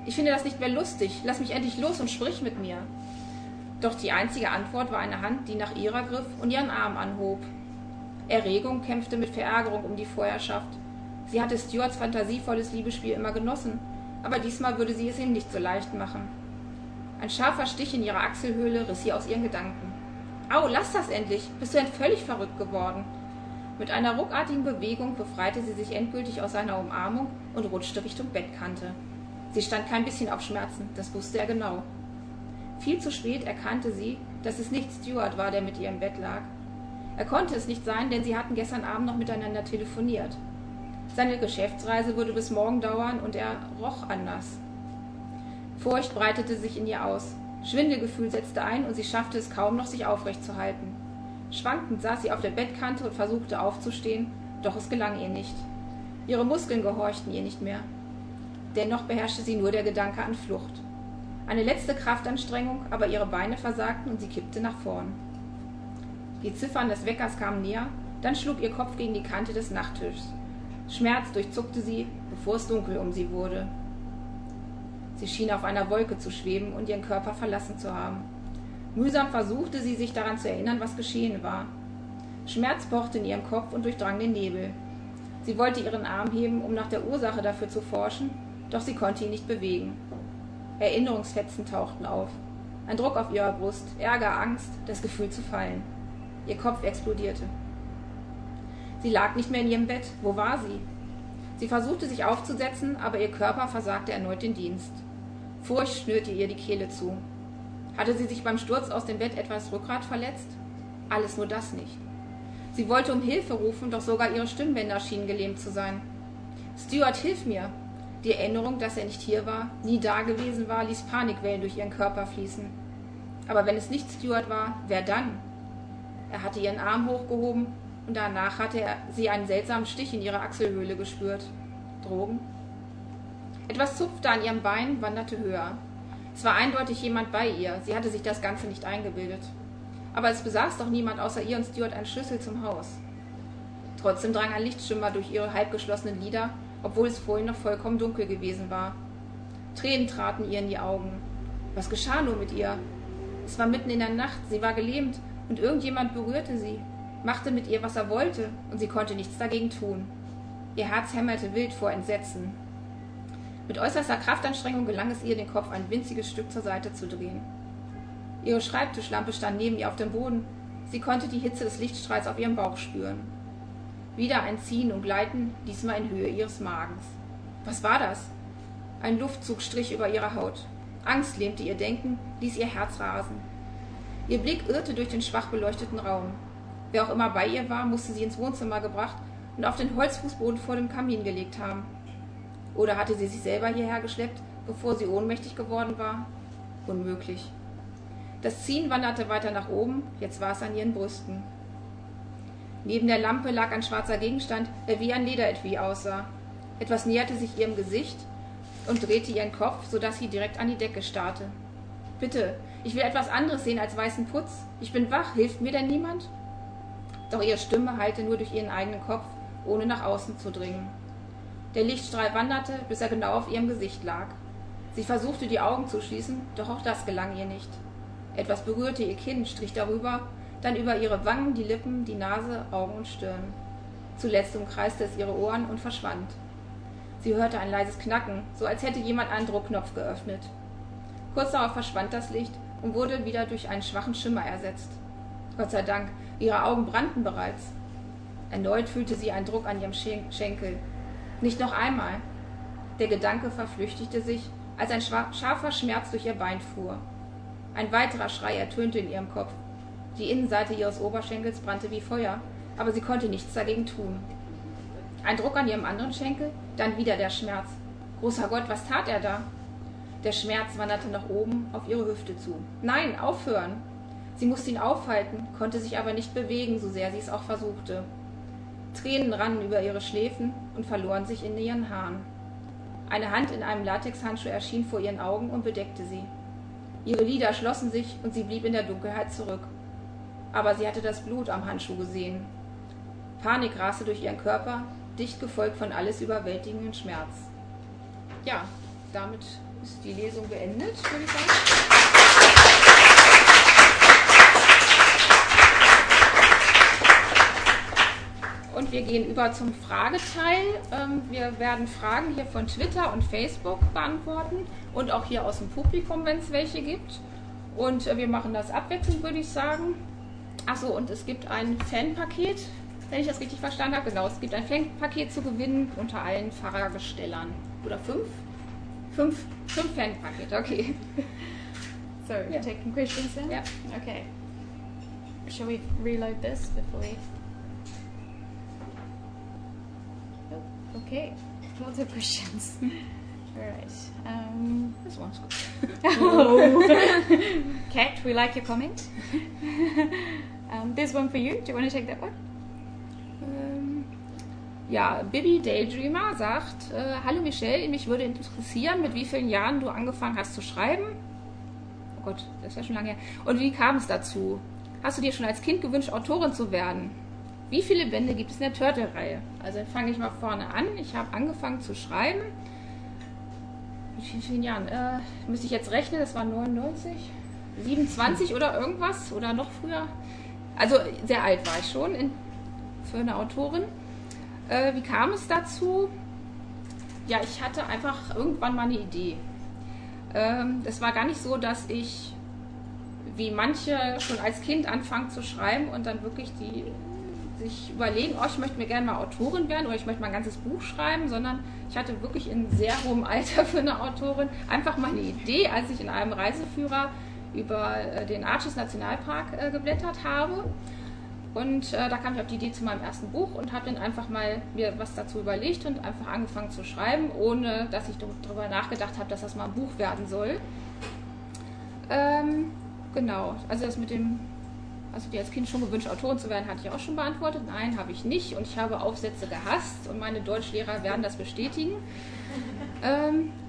Ich finde das nicht mehr lustig. Lass mich endlich los und sprich mit mir. Doch die einzige Antwort war eine Hand, die nach ihrer griff und ihren Arm anhob. Erregung kämpfte mit Verärgerung um die Vorherrschaft. Sie hatte Stuarts fantasievolles Liebesspiel immer genossen, aber diesmal würde sie es ihm nicht so leicht machen. Ein scharfer Stich in ihre Achselhöhle riss sie aus ihren Gedanken. Au, lass das endlich! Bist du denn völlig verrückt geworden? Mit einer ruckartigen Bewegung befreite sie sich endgültig aus seiner Umarmung und rutschte Richtung Bettkante. Sie stand kein bisschen auf Schmerzen, das wusste er genau. Viel zu spät erkannte sie, dass es nicht Stuart war, der mit ihr im Bett lag. Er konnte es nicht sein, denn sie hatten gestern Abend noch miteinander telefoniert. Seine Geschäftsreise würde bis morgen dauern und er roch anders. Furcht breitete sich in ihr aus. Schwindelgefühl setzte ein und sie schaffte es kaum noch, sich aufrecht zu halten. Schwankend saß sie auf der Bettkante und versuchte aufzustehen, doch es gelang ihr nicht. Ihre Muskeln gehorchten ihr nicht mehr. Dennoch beherrschte sie nur der Gedanke an Flucht. Eine letzte Kraftanstrengung, aber ihre Beine versagten und sie kippte nach vorn. Die Ziffern des Weckers kamen näher, dann schlug ihr Kopf gegen die Kante des Nachttischs. Schmerz durchzuckte sie, bevor es dunkel um sie wurde. Sie schien auf einer Wolke zu schweben und ihren Körper verlassen zu haben. Mühsam versuchte sie, sich daran zu erinnern, was geschehen war. Schmerz pochte in ihrem Kopf und durchdrang den Nebel. Sie wollte ihren Arm heben, um nach der Ursache dafür zu forschen, doch sie konnte ihn nicht bewegen. Erinnerungsfetzen tauchten auf. Ein Druck auf ihrer Brust, Ärger, Angst, das Gefühl zu fallen. Ihr Kopf explodierte. Sie lag nicht mehr in ihrem Bett. Wo war sie? Sie versuchte, sich aufzusetzen, aber ihr Körper versagte erneut den Dienst. Furcht schnürte ihr die Kehle zu. Hatte sie sich beim Sturz aus dem Bett etwas Rückgrat verletzt? Alles nur das nicht. Sie wollte um Hilfe rufen, doch sogar ihre Stimmbänder schienen gelähmt zu sein. Stuart, hilf mir! Die Erinnerung, dass er nicht hier war, nie da gewesen war, ließ Panikwellen durch ihren Körper fließen. Aber wenn es nicht Stuart war, wer dann? Er hatte ihren Arm hochgehoben und danach hatte sie einen seltsamen Stich in ihrer Achselhöhle gespürt. Drogen? Etwas zupfte an ihrem Bein, wanderte höher. Es war eindeutig jemand bei ihr, sie hatte sich das Ganze nicht eingebildet. Aber es besaß doch niemand außer ihr und Stuart einen Schlüssel zum Haus. Trotzdem drang ein Lichtschimmer durch ihre halbgeschlossenen Lider, obwohl es vorhin noch vollkommen dunkel gewesen war. Tränen traten ihr in die Augen. Was geschah nur mit ihr? Es war mitten in der Nacht, sie war gelähmt und irgendjemand berührte sie, machte mit ihr, was er wollte, und sie konnte nichts dagegen tun. Ihr Herz hämmerte wild vor Entsetzen. Mit äußerster Kraftanstrengung gelang es ihr, den Kopf ein winziges Stück zur Seite zu drehen. Ihre Schreibtischlampe stand neben ihr auf dem Boden. Sie konnte die Hitze des Lichtstrahls auf ihrem Bauch spüren. Wieder ein Ziehen und Gleiten, diesmal in Höhe ihres Magens. Was war das? Ein Luftzug strich über ihre Haut. Angst lähmte ihr Denken, ließ ihr Herz rasen. Ihr Blick irrte durch den schwach beleuchteten Raum. Wer auch immer bei ihr war, musste sie ins Wohnzimmer gebracht und auf den Holzfußboden vor dem Kamin gelegt haben. Oder hatte sie sich selber hierher geschleppt, bevor sie ohnmächtig geworden war? Unmöglich. Das Ziehen wanderte weiter nach oben, jetzt war es an ihren Brüsten. Neben der Lampe lag ein schwarzer Gegenstand, der wie ein Lederetui aussah. Etwas näherte sich ihrem Gesicht und drehte ihren Kopf, sodass sie direkt an die Decke starrte. »Bitte, ich will etwas anderes sehen als weißen Putz. Ich bin wach, hilft mir denn niemand?« Doch ihre Stimme hallte nur durch ihren eigenen Kopf, ohne nach außen zu dringen. Der Lichtstrahl wanderte, bis er genau auf ihrem Gesicht lag. Sie versuchte, die Augen zu schließen, doch auch das gelang ihr nicht. Etwas berührte ihr Kinn, strich darüber, dann über ihre Wangen, die Lippen, die Nase, Augen und Stirn. Zuletzt umkreiste es ihre Ohren und verschwand. Sie hörte ein leises Knacken, so als hätte jemand einen Druckknopf geöffnet. Kurz darauf verschwand das Licht und wurde wieder durch einen schwachen Schimmer ersetzt. Gott sei Dank, ihre Augen brannten bereits. Erneut fühlte sie einen Druck an ihrem Schenkel. Nicht noch einmal. Der Gedanke verflüchtigte sich, als ein scharfer Schmerz durch ihr Bein fuhr. Ein weiterer Schrei ertönte in ihrem Kopf. Die Innenseite ihres Oberschenkels brannte wie Feuer, aber sie konnte nichts dagegen tun. Ein Druck an ihrem anderen Schenkel, dann wieder der Schmerz. Großer Gott, was tat er da? Der Schmerz wanderte nach oben auf ihre Hüfte zu. Nein, aufhören! Sie musste ihn aufhalten, konnte sich aber nicht bewegen, so sehr sie es auch versuchte. Tränen rannen über ihre Schläfen und verloren sich in ihren Haaren. Eine Hand in einem Latexhandschuh erschien vor ihren Augen und bedeckte sie. Ihre Lider schlossen sich und sie blieb in der Dunkelheit zurück. Aber sie hatte das Blut am Handschuh gesehen. Panik raste durch ihren Körper, dicht gefolgt von alles überwältigenden Schmerz. Ja, damit ist die Lesung beendet, würde ich sagen. Und wir gehen über zum Frageteil. Wir werden Fragen hier von Twitter und Facebook beantworten und auch hier aus dem Publikum, wenn es welche gibt. Und wir machen das abwechselnd, würde ich sagen. Achso, und es gibt ein Fanpaket, wenn ich das richtig verstanden habe. Genau, es gibt ein Fanpaket zu gewinnen unter allen Fahrerbestellern. Oder 5? 5 Fanpakete, okay. So, Yeah. taking questions then? Yeah. Okay. Shall we reload this before we... Oh, okay, lots of questions. All right. This one's good. Kat, we like your comment. There's one for you. Do you want to take that one? Ja, Bibi Daydreamer sagt, hallo Michelle, mich würde interessieren, mit wie vielen Jahren du angefangen hast zu schreiben. Oh Gott, das ist ja schon lange her. Und wie kam es dazu? Hast du dir schon als Kind gewünscht, Autorin zu werden? Wie viele Bände gibt es in der Turtle-Reihe? Also dann fange ich mal vorne an. Ich habe angefangen zu schreiben. Mit wie vielen Jahren? Müsste ich jetzt rechnen, das war 99, 27 oder irgendwas oder noch früher. Also sehr alt war ich schon für eine Autorin. Wie kam es dazu? Ja, ich hatte einfach irgendwann mal eine Idee. Das war gar nicht so, dass ich, wie manche, schon als Kind anfangen zu schreiben und dann wirklich sich überlegen, oh, ich möchte mir gerne mal Autorin werden oder ich möchte mal ein ganzes Buch schreiben, sondern ich hatte wirklich in sehr hohem Alter für eine Autorin einfach mal eine Idee, als ich in einem Reiseführer über den Arches Nationalpark geblättert habe. Und da kam ich auf die Idee zu meinem ersten Buch und habe dann einfach mal mir was dazu überlegt und einfach angefangen zu schreiben, ohne dass ich darüber nachgedacht habe, dass das mal ein Buch werden soll. Genau, also das mit dem, also die als Kind schon gewünscht, Autorin zu werden, hatte ich auch schon beantwortet. Nein, habe ich nicht und ich habe Aufsätze gehasst und meine Deutschlehrer werden das bestätigen.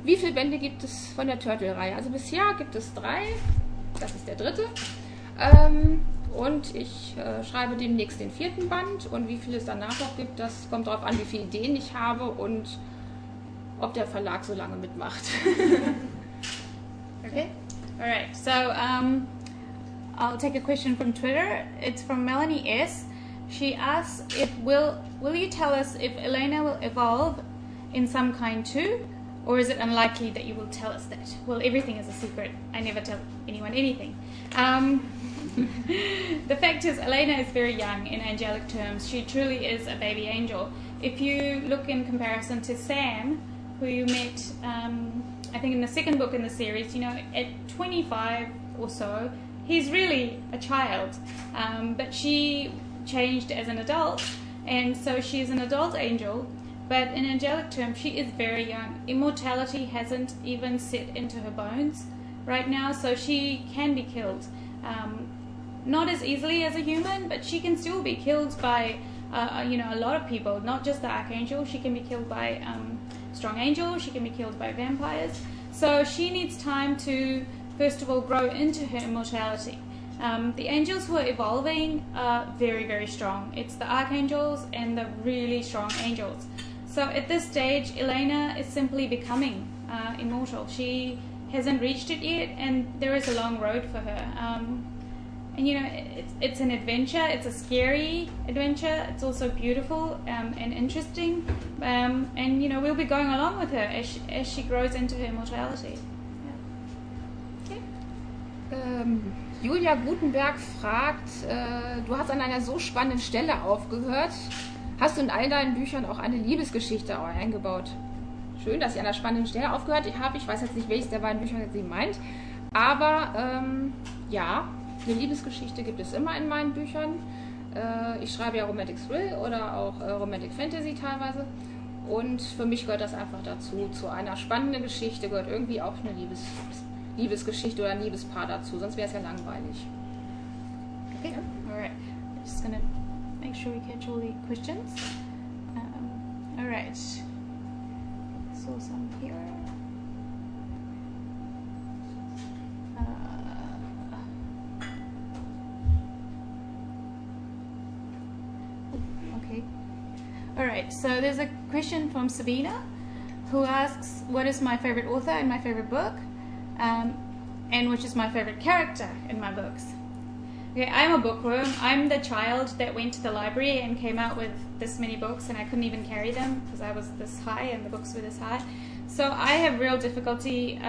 Wie viele Bände gibt es von der Turtle-Reihe? Also bisher gibt es 3, das ist der 3. Und ich schreibe demnächst den 4. Band und wie viel es danach noch gibt, das kommt darauf an, wie viele Ideen ich habe und ob der Verlag so lange mitmacht. Okay. All right. So I'll take a question from Twitter. It's from Melanie S. She asks, will you tell us if Elena will evolve in some kind too, Or is it unlikely that you will tell us that? Well, everything is a secret. I never tell anyone anything. The fact is, Elena is very young in angelic terms. She truly is a baby angel. If you look in comparison to Sam, who you met, I think in the second book in the series, at 25 or so, he's really a child. But she changed as an adult, and so she is an adult angel. But in angelic terms, she is very young. Immortality hasn't even set into her bones right now, so she can be killed. Not as easily as a human, but she can still be killed by, a lot of people, not just the archangel. She can be killed by strong angels. She can be killed by vampires. So she needs time to, first of all, grow into her immortality. The angels who are evolving are very, very strong. It's the archangels and the really strong angels. So at this stage, Elena is simply becoming immortal. She hasn't reached it yet, and there is a long road for her. It's an adventure. It's a scary adventure. It's also beautiful and interesting. We'll be going along with her as she grows into her immortality. Yeah. Okay. Julia Gutenberg fragt, du hast an einer so spannenden Stelle aufgehört. Hast du in all deinen Büchern auch eine Liebesgeschichte eingebaut? Schön, dass sie an einer spannenden Stelle aufgehört habe. Ich weiß jetzt nicht, welches der beiden Bücher sie meint. Aber ja, eine Liebesgeschichte gibt es immer in meinen Büchern. Ich schreibe ja Romantic Thrill oder auch Romantic Fantasy teilweise. Und für mich gehört das einfach dazu. Zu einer spannenden Geschichte gehört irgendwie auch eine Liebesgeschichte oder ein Liebespaar dazu. Sonst wäre es ja langweilig. Okay, alright. I'm just gonna make sure we catch all the questions. Alright. Saw some here. Okay. Alright, so there's a question from Sabina who asks, what is my favorite author and my favorite book? And which is my favorite character in my books. Okay, I'm a bookworm. I'm the child that went to the library and came out with this many books, and I couldn't even carry them because I was this high and the books were this high. So I have real difficulty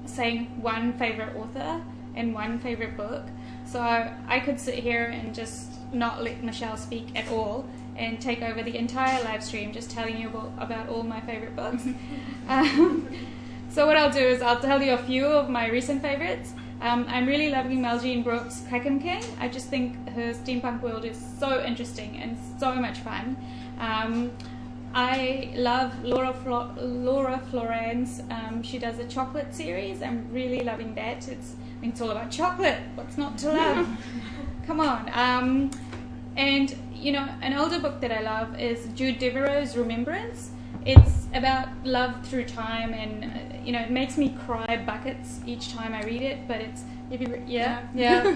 saying one favorite author and one favorite book. So I could sit here and just not let Michelle speak at all and take over the entire live stream just telling you about all my favorite books. So what I'll do is I'll tell you a few of my recent favorites. I'm really loving Mel Jean Brooks' Kraken King. I just think her steampunk world is so interesting and so much fun. I love Laura Floran's. She does a chocolate series. I'm really loving that. It's all about chocolate. What's not to love? Come on. And an older book that I love is Jude Devereux's Remembrance. It's about love through time, and it makes me cry buckets each time I read it. But it's yeah.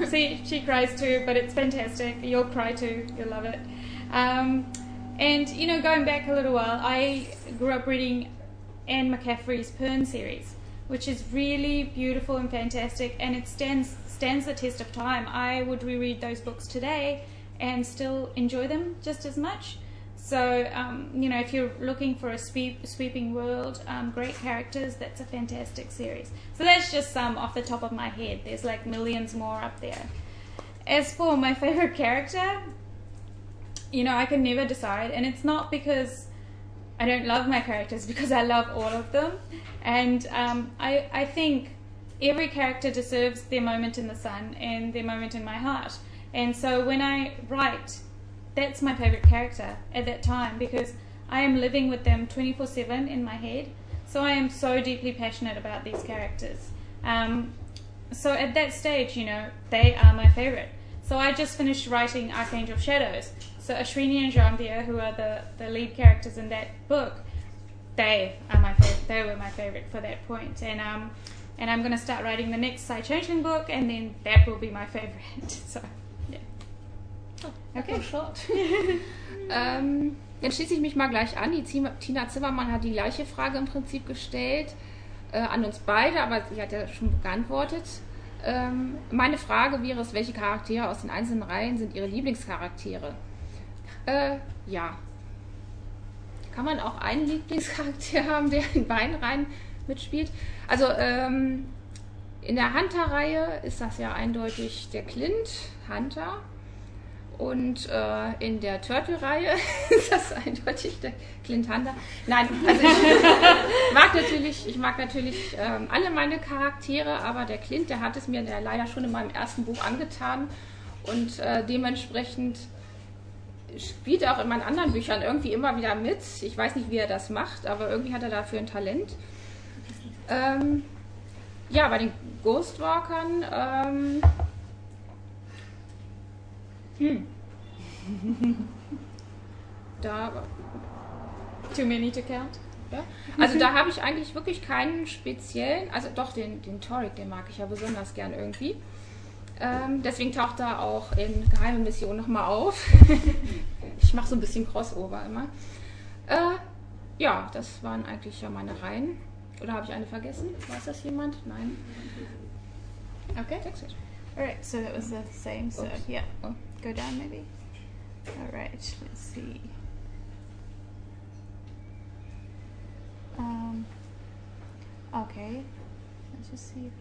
See, she cries too, but it's fantastic. You'll cry too. You'll love it. And going back a little while, I grew up reading Anne McCaffrey's Pern series, which is really beautiful and fantastic, and it stands the test of time. I would reread those books today and still enjoy them just as much. So, if you're looking for a sweeping world, great characters, that's a fantastic series. So that's just some off the top of my head. There's like millions more up there. As for my favorite character, I can never decide. And it's not because I don't love my characters, because I love all of them. And I think every character deserves their moment in the sun and their moment in my heart. And so when I write, that's my favorite character at that time, because I am living with them 24/7 in my head. So I am so deeply passionate about these characters. So at that stage, they are my favorite. So I just finished writing Archangel Shadows. So Ashwini and Janvia, who are the lead characters in that book, they are my favorite. They were my favorite for that point. And I'm going to start writing the next Sai Changeling book, and then that will be my favorite. So. Okay, short. Dann schließe ich mich mal gleich an. Die Tina Zimmermann hat die gleiche Frage im Prinzip gestellt an uns beide, aber sie hat ja schon geantwortet. Meine Frage wäre es, welche Charaktere aus den einzelnen Reihen sind Ihre Lieblingscharaktere? Ja. kann man auch einen Lieblingscharakter haben, der in beiden Reihen mitspielt. Also in der Hunter-Reihe ist das ja eindeutig der Clint Hunter. Und in der Turtle-Reihe ist das eindeutig der Clint Hunter. Nein, also ich mag natürlich alle meine Charaktere, aber der Clint, der hat es mir leider schon in meinem ersten Buch angetan. Und dementsprechend spielt er auch in meinen anderen Büchern irgendwie immer wieder mit. Ich weiß nicht, wie er das macht, aber irgendwie hat er dafür ein Talent. Ja, bei den Ghostwalkern... Da... Too many to count? Ja. Also da habe ich eigentlich wirklich keinen speziellen... Also doch, den Torik, den mag ich ja besonders gern irgendwie. Deswegen taucht er auch in Geheime Mission nochmal auf. Ich mache so ein bisschen Crossover immer. Ja, das waren eigentlich ja meine Reihen. Oder habe ich eine vergessen? Weiß das jemand? Nein. Okay. Alright, so that was the same. So Oops. yeah, Oh. go down maybe. Alright, let's see. Okay, let's just see if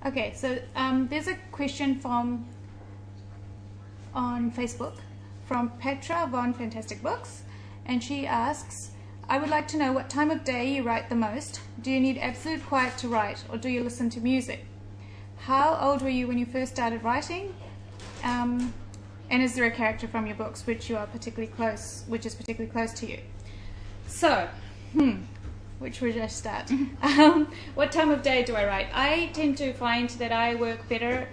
Okay, so there's a question on Facebook from Petra von Fantastic Books, and she asks, I would like to know what time of day you write the most. Do you need absolute quiet to write, or do you listen to music? How old were you when you first started writing? And is there a character from your books which is particularly close to you? So, which would I start? What time of day do I write? I tend to find that I work better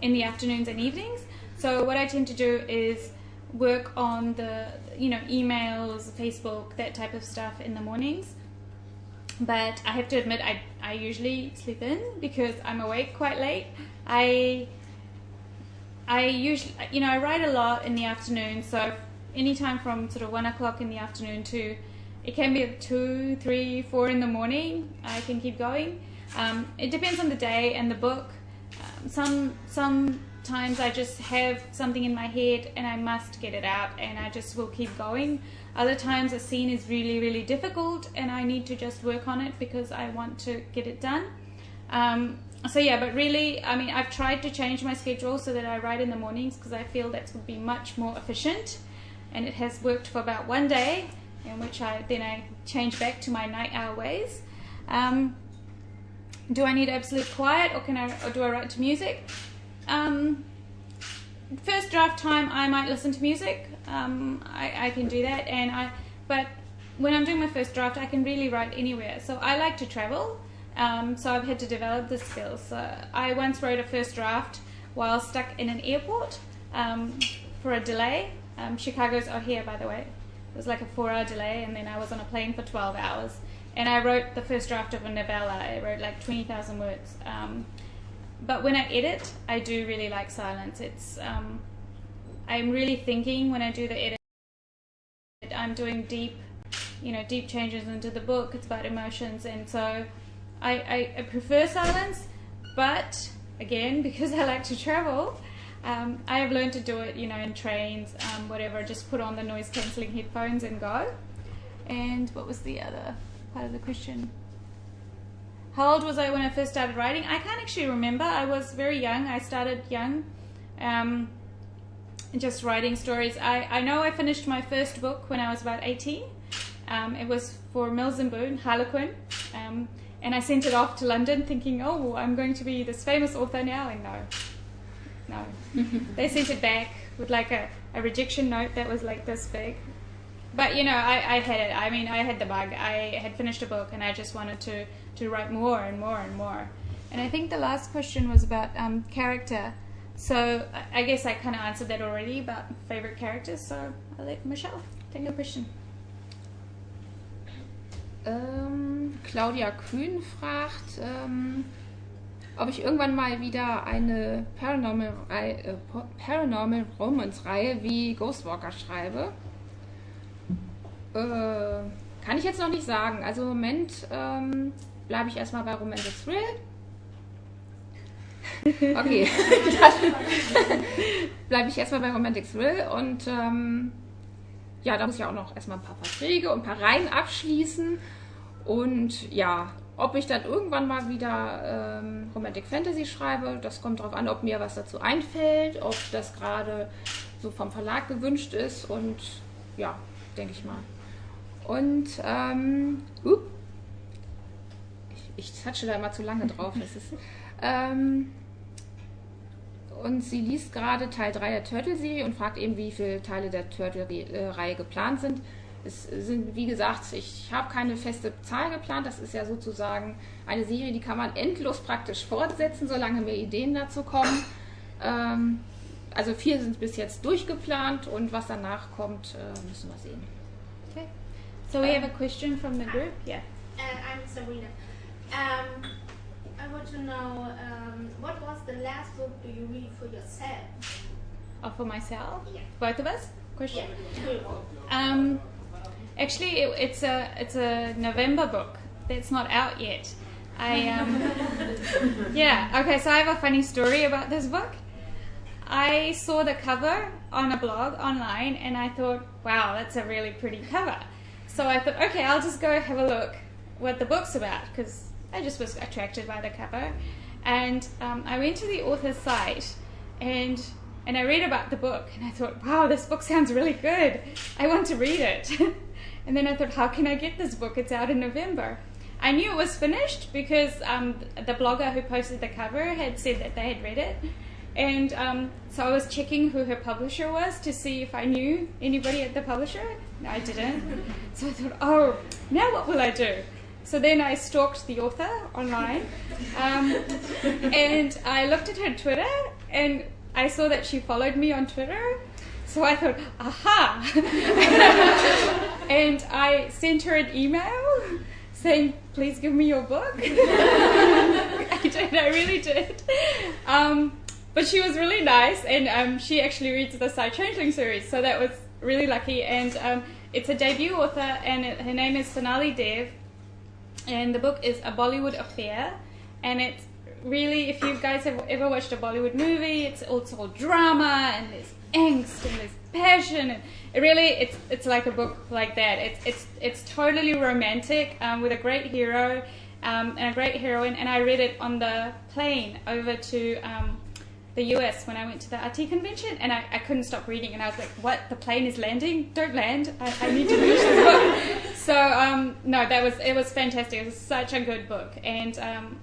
in the afternoons and evenings. So what I tend to do is work on the, emails, Facebook, that type of stuff in the mornings. But I have to admit, I usually sleep in because I'm awake quite late. I usually, I write a lot in the afternoon. So anytime from sort of 1 o'clock in the afternoon to, it can be 2, 3, 4 in the morning, I can keep going. It depends on the day and the book. Sometimes I just have something in my head and I must get it out and I just will keep going. Other times a scene is really, really difficult and I need to just work on it because I want to get it done. So yeah, but really, I've tried to change my schedule so that I write in the mornings because I feel that would be much more efficient, and it has worked for about one day, in which I change back to my night owl ways. Do I need absolute quiet, or do I write to music? First draft time, I might listen to music. I can do that, but when I'm doing my first draft, I can really write anywhere. So I like to travel. So I've had to develop the skills. I once wrote a first draft while stuck in an airport for a delay. Chicago's O'Hare, by the way. It was like a 4-hour delay, and then I was on a plane for 12 hours. And I wrote the first draft of a novella. I wrote like 20,000 words. But when I edit, I do really like silence. I'm really thinking when I do the edit. I'm doing deep changes into the book. It's about emotions, and so I prefer silence, but again, because I like to travel, I have learned to do it, in trains, whatever, just put on the noise cancelling headphones and go. And what was the other part of the question? How old was I when I first started writing? I can't actually remember. I was very young. I started young, just writing stories. I know I finished my first book when I was about 18. It was for Mills & Boon, Harlequin. And I sent it off to London thinking, oh, I'm going to be this famous author now. And no. They sent it back with like a rejection note that was like this big. But, I had it. I had the bug. I had finished a book and I just wanted to write more and more and more. And I think the last question was about character. So I guess I kind of answered that already about favorite characters. So I'll let Michelle take the question. Claudia Kühn fragt, ob ich irgendwann mal wieder eine Paranormal Romance Reihe wie Ghostwalker schreibe. Kann ich jetzt noch nicht sagen. Also im Moment bleibe ich erstmal bei Romanen Lesung. Okay, dann bleibe ich erstmal bei Romantic Thrill und ja, da muss ich auch noch erstmal ein paar Verträge und ein paar Reihen abschließen und ja, ob ich dann irgendwann mal wieder Romantic Fantasy schreibe, das kommt darauf an, ob mir was dazu einfällt, ob das gerade so vom Verlag gewünscht ist und ja, denke ich mal. Und ich touche da immer zu lange drauf. Das ist, und sie liest gerade Teil 3 der Turtle-Serie und fragt eben, wie viele Teile der Turtle-Reihe geplant sind. Es sind, wie gesagt, ich habe keine feste Zahl geplant. Das ist ja sozusagen eine Serie, die kann man endlos praktisch fortsetzen, solange mir Ideen dazu kommen. Also 4 sind bis jetzt durchgeplant und was danach kommt, müssen wir sehen. Okay. So we have a question from the group. Yeah. I'm Sabrina. I want to know what was the last book do you read for yourself? Oh, for myself? Yeah. Both of us? Question? Yeah. Actually, it's a November book that's not out yet. Yeah. Okay. So I have a funny story about this book. I saw the cover on a blog online, and I thought, wow, that's a really pretty cover. So I thought, okay, I'll just go have a look what the book's about because I just was attracted by the cover. And I went to the author's site and I read about the book and I thought, wow, this book sounds really good. I want to read it. And then I thought, how can I get this book? It's out in November. I knew it was finished because the blogger who posted the cover had said that they had read it. And so I was checking who her publisher was to see if I knew anybody at the publisher. No, I didn't. So I thought, oh, now what will I do? So then I stalked the author online and I looked at her Twitter and I saw that she followed me on Twitter. So I thought, aha! And I sent her an email saying, please give me your book. I did, I really did. But she was really nice and she actually reads the Side Changeling series, so that was really lucky. And it's a debut author and her name is Sonali Dev. And the book is A Bollywood Affair, and it's really, if you guys have ever watched a Bollywood movie, it's all drama and there's angst and there's passion, and it's like a book like that. It's totally romantic with a great hero and a great heroine. And I read it on the plane over to the US when I went to the RT convention, and I couldn't stop reading, and I was like, what, the plane is landing? Don't land, I need to finish this book. So no, it was fantastic. It was such a good book, and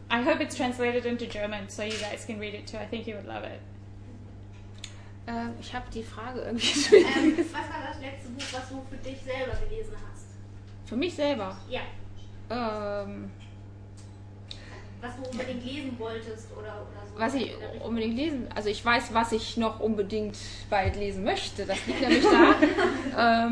I hope it's translated into German so you guys can read it too. I think you would love it. Ich habe die Frage irgendwie Was war das letzte Buch, was du für dich selber gelesen hast? Für mich selber? Ja. Was du unbedingt lesen wolltest oder so. Was ich unbedingt lesen, also ich weiß, was ich noch unbedingt bald lesen möchte. Das liegt nämlich da.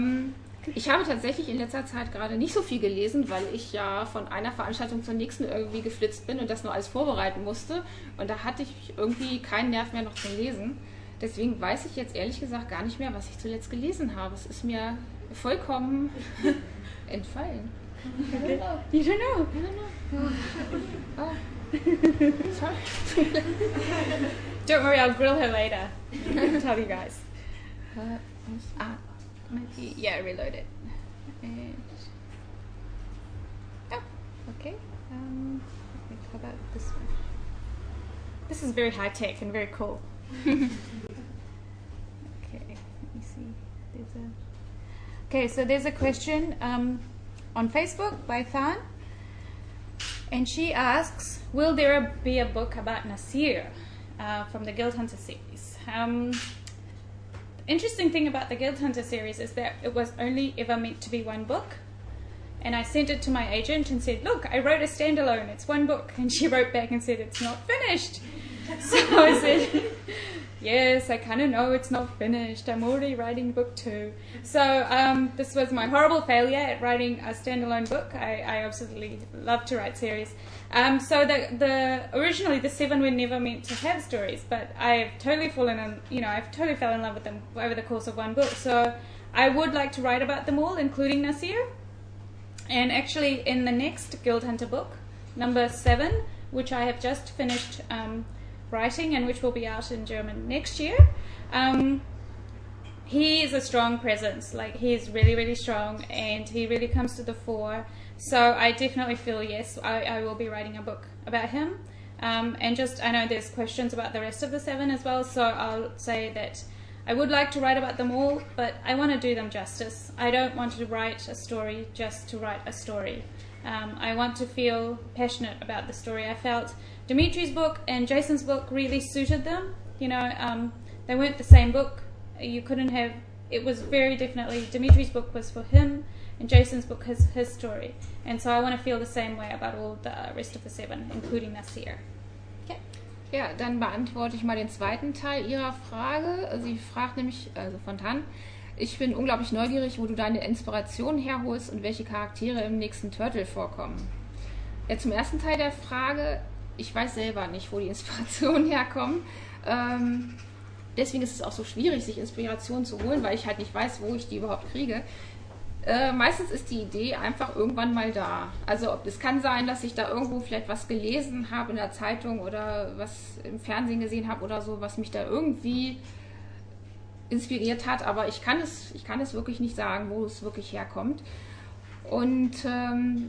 Ich habe tatsächlich in letzter Zeit gerade nicht so viel gelesen, weil ich ja von einer Veranstaltung zur nächsten irgendwie geflitzt bin und das nur alles vorbereiten musste. Und da hatte ich irgendwie keinen Nerv mehr noch zum Lesen. Deswegen weiß ich jetzt ehrlich gesagt gar nicht mehr, was ich zuletzt gelesen habe. Es ist mir vollkommen entfallen. You don't know. Oh. Sorry. Don't worry, I'll grill her later. I'll tell you guys. Maybe, yeah, reload it. And, oh, okay. How about this one? This is very high tech and very cool. Okay, let me see. Okay, so there's a question on Facebook by Fan, and she asks, will there be a book about Nasir from the Guild Hunter series? Interesting thing about the Guild Hunter series is that it was only ever meant to be one book, and I sent it to my agent and said, look, I wrote a standalone, it's one book, and she wrote back and said it's not finished. So I said, yes, I kind of know it's not finished, I'm already writing book 2. So this was my horrible failure at writing a standalone book. I absolutely love to write series. So originally the 7 were never meant to have stories, but I've totally fell in love with them over the course of one book. So I would like to write about them all, including Nasir. And actually in the next Guild Hunter book, number 7, which I have just finished writing and which will be out in German next year. He is a strong presence, like he's really, really strong and he really comes to the fore. So I definitely feel, yes, I will be writing a book about him. And just, I know there's questions about the rest of the 7 as well, so I'll say that I would like to write about them all, but I want to do them justice. I don't want to write a story just to write a story. I want to feel passionate about the story. I felt Dimitri's book and Jason's book really suited them. You know, they weren't the same book. You couldn't have, it was very definitely, Dimitri's book was for him and Jason's book is his story. And so I want to feel the same way about all the rest of the 7, including Nasir. Okay. Ja, dann beantworte ich mal den zweiten Teil Ihrer Frage. Sie fragt nämlich, also von Tan, ich bin unglaublich neugierig, wo du deine Inspiration herholst und welche Charaktere im nächsten Turtle vorkommen. Ja, zum ersten Teil der Frage, ich weiß selber nicht, wo die Inspirationen herkommen. Deswegen ist es auch so schwierig, sich Inspiration zu holen, weil ich halt nicht weiß, wo ich die überhaupt kriege. Meistens ist die Idee einfach irgendwann mal da. Also es kann sein, dass ich da irgendwo vielleicht was gelesen habe in der Zeitung oder was im Fernsehen gesehen habe oder so, was mich da irgendwie inspiriert hat, aber ich kann es wirklich nicht sagen, wo es wirklich herkommt. Und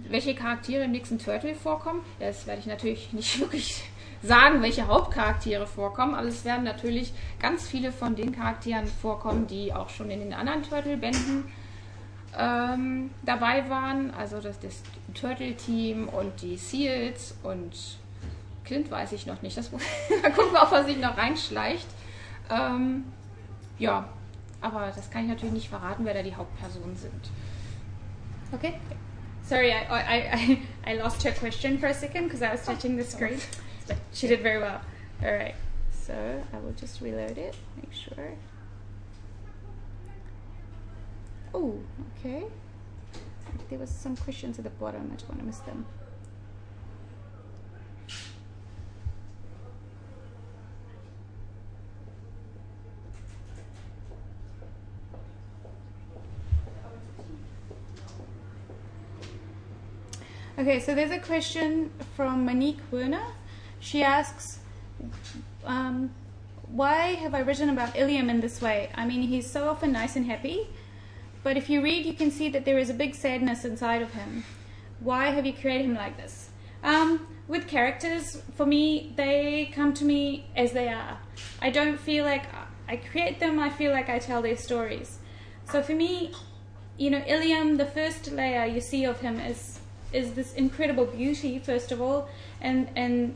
welche Charaktere im nächsten Turtle vorkommen, das werde ich natürlich nicht wirklich sagen, welche Hauptcharaktere vorkommen, aber es werden natürlich ganz viele von den Charakteren vorkommen, die auch schon in den anderen Turtle-Bänden dabei waren, also das Turtle-Team und die Seals und Clint weiß ich noch nicht, mal gucken wir, ob er sich noch reinschleicht. Ja, aber das kann ich natürlich nicht verraten, wer da die Hauptpersonen sind. Okay. Sorry, I lost her question for a second because I was touching the screen. But she did very well. All right. So I will just reload it. Make sure. Oh, okay. There was some questions at the bottom. I don't want to miss them. Okay, so there's a question from Monique Werner. She asks, why have I written about Iliam in this way? I mean, he's so often nice and happy, but if you read, you can see that there is a big sadness inside of him. Why have you created him like this? With characters, for me, they come to me as they are. I don't feel like I create them, I feel like I tell their stories. So for me, you know, Iliam, the first layer you see of him is this incredible beauty, first of all, and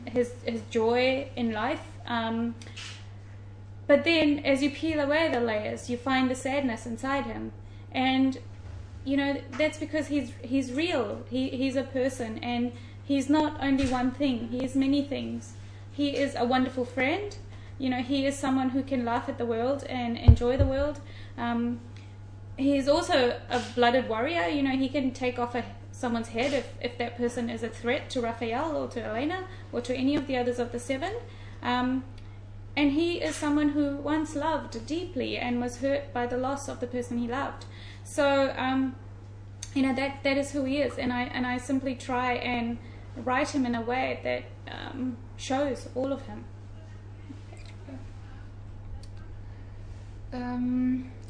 his joy in life. But then, as you peel away the layers, you find the sadness inside him. And, you know, that's because he's real. He's a person, and he's not only one thing. He is many things. He is a wonderful friend. You know, he is someone who can laugh at the world and enjoy the world. He is also a blooded warrior. You know, he can take off someone's head if that person is a threat to Raphael or to Elena or to any of the others of the 7. And he is someone who once loved deeply and was hurt by the loss of the person he loved. So, you know, that is who he is. And I simply try and write him in a way that shows all of him.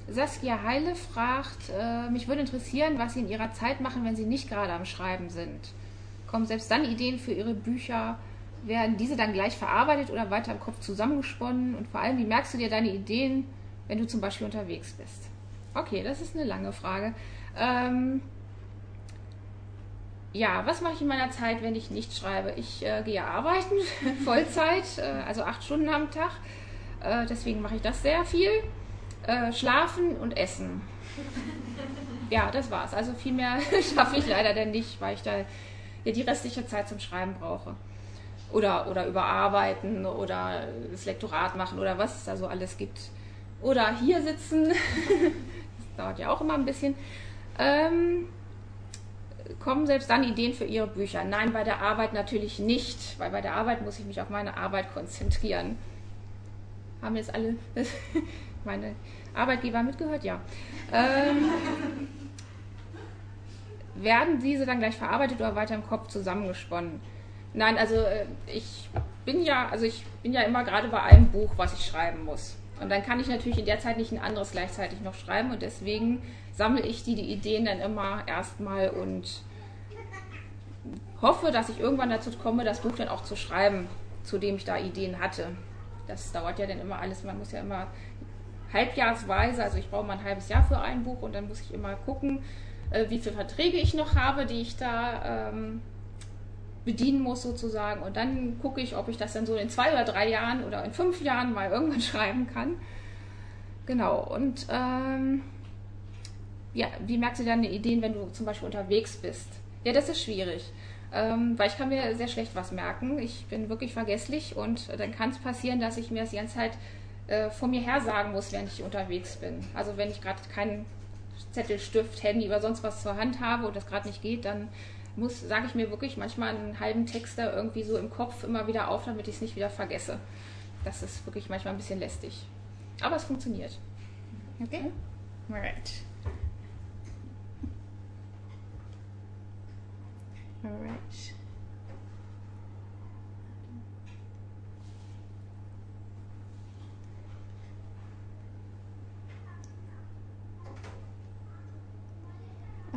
Saskia Heile fragt, mich würde interessieren, was Sie in Ihrer Zeit machen, wenn Sie nicht gerade am Schreiben sind. Kommen selbst dann Ideen für Ihre Bücher? Werden diese dann gleich verarbeitet oder weiter im Kopf zusammengesponnen? Und vor allem, wie merkst du dir deine Ideen, wenn du zum Beispiel unterwegs bist? Okay, das ist eine lange Frage. Ja, was mache ich in meiner Zeit, wenn ich nicht schreibe? Ich gehe arbeiten, Vollzeit, also 8 Stunden am Tag. Deswegen mache ich das sehr viel. Schlafen und essen. Ja, das war's. Also viel mehr schaffe ich leider denn nicht, weil ich da ja die restliche Zeit zum Schreiben brauche. Oder überarbeiten oder das Lektorat machen oder was es da so alles gibt. Oder hier sitzen. Das dauert ja auch immer ein bisschen. Kommen selbst dann Ideen für Ihre Bücher? Nein, bei der Arbeit natürlich nicht, weil bei der Arbeit muss ich mich auf meine Arbeit konzentrieren. Haben jetzt alle meine Arbeitgeber mitgehört? Ja. Werden diese dann gleich verarbeitet oder weiter im Kopf zusammengesponnen? Nein, also ich bin ja immer gerade bei einem Buch, was ich schreiben muss. Und dann kann ich natürlich in der Zeit nicht ein anderes gleichzeitig noch schreiben und deswegen sammle ich die Ideen dann immer erstmal und hoffe, dass ich irgendwann dazu komme, das Buch dann auch zu schreiben, zu dem ich da Ideen hatte. Das dauert ja dann immer alles, man muss ja immer halbjahrsweise, also ich brauche mal ein halbes Jahr für ein Buch und dann muss ich immer gucken, wie viele Verträge ich noch habe, die ich da bedienen muss sozusagen und dann gucke ich, ob ich das dann so in 2 oder 3 Jahren oder in 5 Jahren mal irgendwann schreiben kann. Genau, und wie merkst du deine Ideen, wenn du zum Beispiel unterwegs bist? Ja, das ist schwierig, weil ich kann mir sehr schlecht was merken. Ich bin wirklich vergesslich und dann kann es passieren, dass ich mir das die ganze Zeit vor mir her sagen muss, während ich unterwegs bin. Also wenn ich gerade keinen Zettel, Stift, Handy oder sonst was zur Hand habe und das gerade nicht geht, dann sage ich mir wirklich manchmal einen halben Text da irgendwie so im Kopf immer wieder auf, damit ich es nicht wieder vergesse. Das ist wirklich manchmal ein bisschen lästig. Aber es funktioniert. Okay. Alright.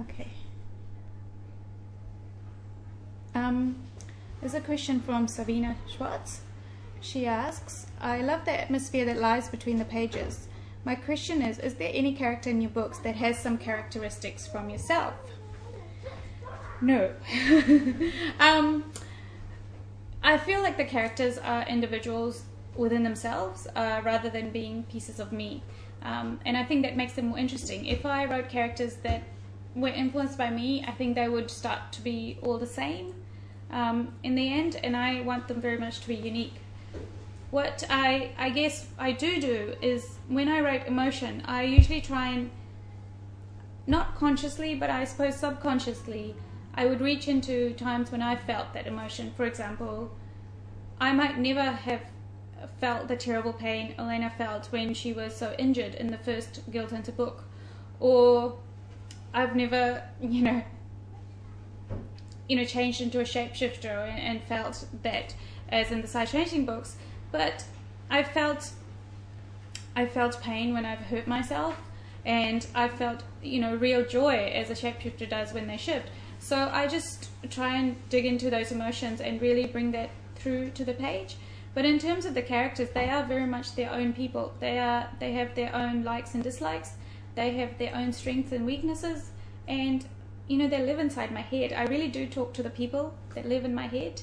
Okay. There's a question from Sabina Schwartz. She asks, I love the atmosphere that lies between the pages. My question is there any character in your books that has some characteristics from yourself? No. I feel like the characters are individuals within themselves rather than being pieces of me. And I think that makes them more interesting. If I wrote characters that were influenced by me, I think they would start to be all the same in the end, and I want them very much to be unique. What I guess I do is when I write emotion, I usually try and, not consciously, but I suppose subconsciously, I would reach into times when I felt that emotion. For example, I might never have felt the terrible pain Elena felt when she was so injured in the first Guilt Hunter book, or I've never, changed into a shapeshifter and felt that, as in the side changing books. But I felt pain when I've hurt myself, and I felt, real joy as a shapeshifter does when they shift. So I just try and dig into those emotions and really bring that through to the page. But in terms of the characters, they are very much their own people. They have their own likes and dislikes. They have their own strengths and weaknesses, and they live inside my head. I really do talk to the people that live in my head.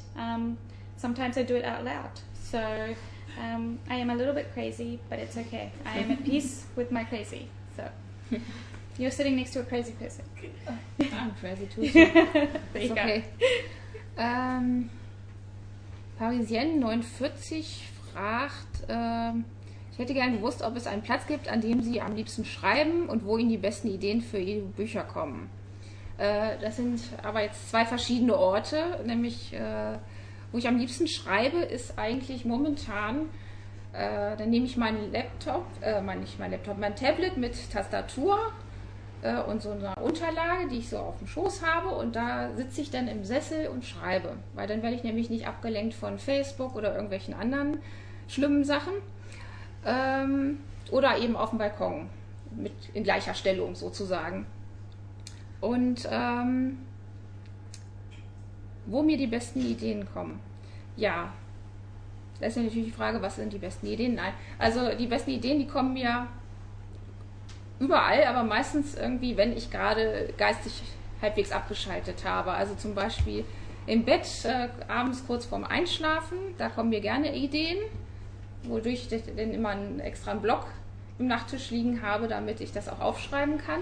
Sometimes I do it out loud. So I am a little bit crazy, but it's okay. I am at peace with my crazy. So you're sitting next to a crazy person. I'm crazy too. So. There you okay. Parisienne 49 fragt, ich hätte gerne gewusst, ob es einen Platz gibt, an dem Sie am liebsten schreiben und wo Ihnen die besten Ideen für Ihre Bücher kommen. Das sind aber jetzt 2 verschiedene Orte, nämlich wo ich am liebsten schreibe, ist eigentlich momentan, dann nehme ich meinen Laptop, mein Tablet mit Tastatur und so einer Unterlage, die ich so auf dem Schoß habe, und da sitze ich dann im Sessel und schreibe, weil dann werde ich nämlich nicht abgelenkt von Facebook oder irgendwelchen anderen schlimmen Sachen, oder eben auf dem Balkon in gleicher Stellung sozusagen. Und wo mir die besten Ideen kommen. Ja, das ist ja natürlich die Frage, was sind die besten Ideen? Nein, also die besten Ideen, die kommen mir überall, aber meistens irgendwie, wenn ich gerade geistig halbwegs abgeschaltet habe. Also zum Beispiel im Bett, abends kurz vorm Einschlafen, da kommen mir gerne Ideen, wodurch ich dann immer einen extra Block im Nachttisch liegen habe, damit ich das auch aufschreiben kann.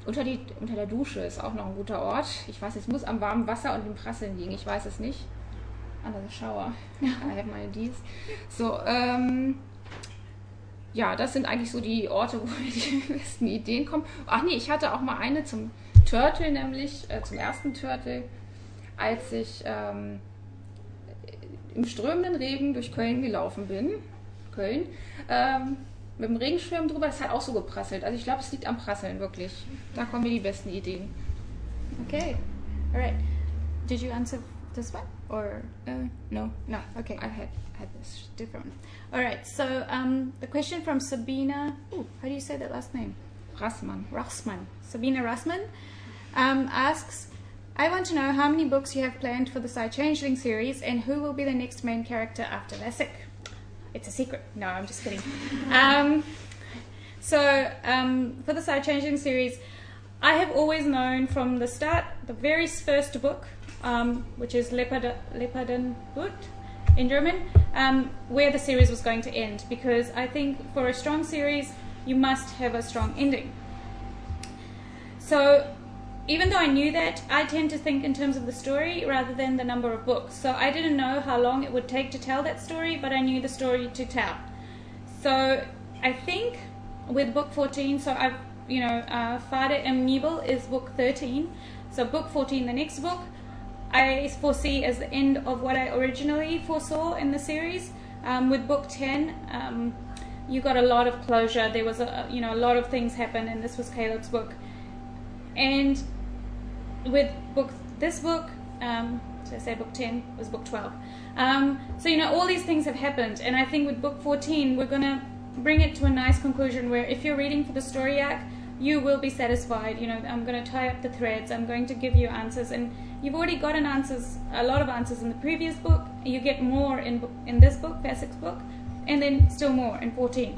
Unter der Dusche ist auch noch ein guter Ort. Ich weiß, es muss am warmen Wasser und dem Prasseln liegen. Ich weiß es nicht. Under the shower. I have my ideas. So, ja, das sind eigentlich so die Orte, wo mir die besten Ideen kommen. Ach nee, ich hatte auch mal eine zum Turtle, nämlich zum ersten Turtle, als ich im strömenden Regen durch Köln gelaufen bin. Mit dem Regenschirm drüber, das hat auch so geprasselt. Also ich glaube, es liegt am Prasseln, wirklich. Da kommen mir die besten Ideen. Okay, alright. Did you answer this one? Or No. no? Okay. I had this. Different one. All right. So the question from Sabina. Ooh, how do you say that last name? Rassmann. Sabina Rassmann asks, I want to know how many books you have planned for the Side Changeling series and who will be the next main character after Lasik. It's a secret. No, I'm just kidding. So for the Side Changeling series, I have always known from the start, the very first book, which is Leopardenhut in German, where the series was going to end, because I think for a strong series, you must have a strong ending. So even though I knew that, I tend to think in terms of the story rather than the number of books. So I didn't know how long it would take to tell that story, but I knew the story to tell. So I think with book 14, so I've, Vater im Nebel is book 13. So book 14, the next book, I foresee as the end of what I originally foresaw in the series. With book 10, you got a lot of closure. There was a lot of things happened, and this was Caleb's book. And with this book, so I say book 10 was book 12. So all these things have happened, and I think with book 14, we're gonna bring it to a nice conclusion where if you're reading for the story arc, you will be satisfied. I'm going to tie up the threads. I'm going to give you answers, and you've already gotten a lot of answers in the previous book. You get more in this book, Vasik's book, and then still more in 14.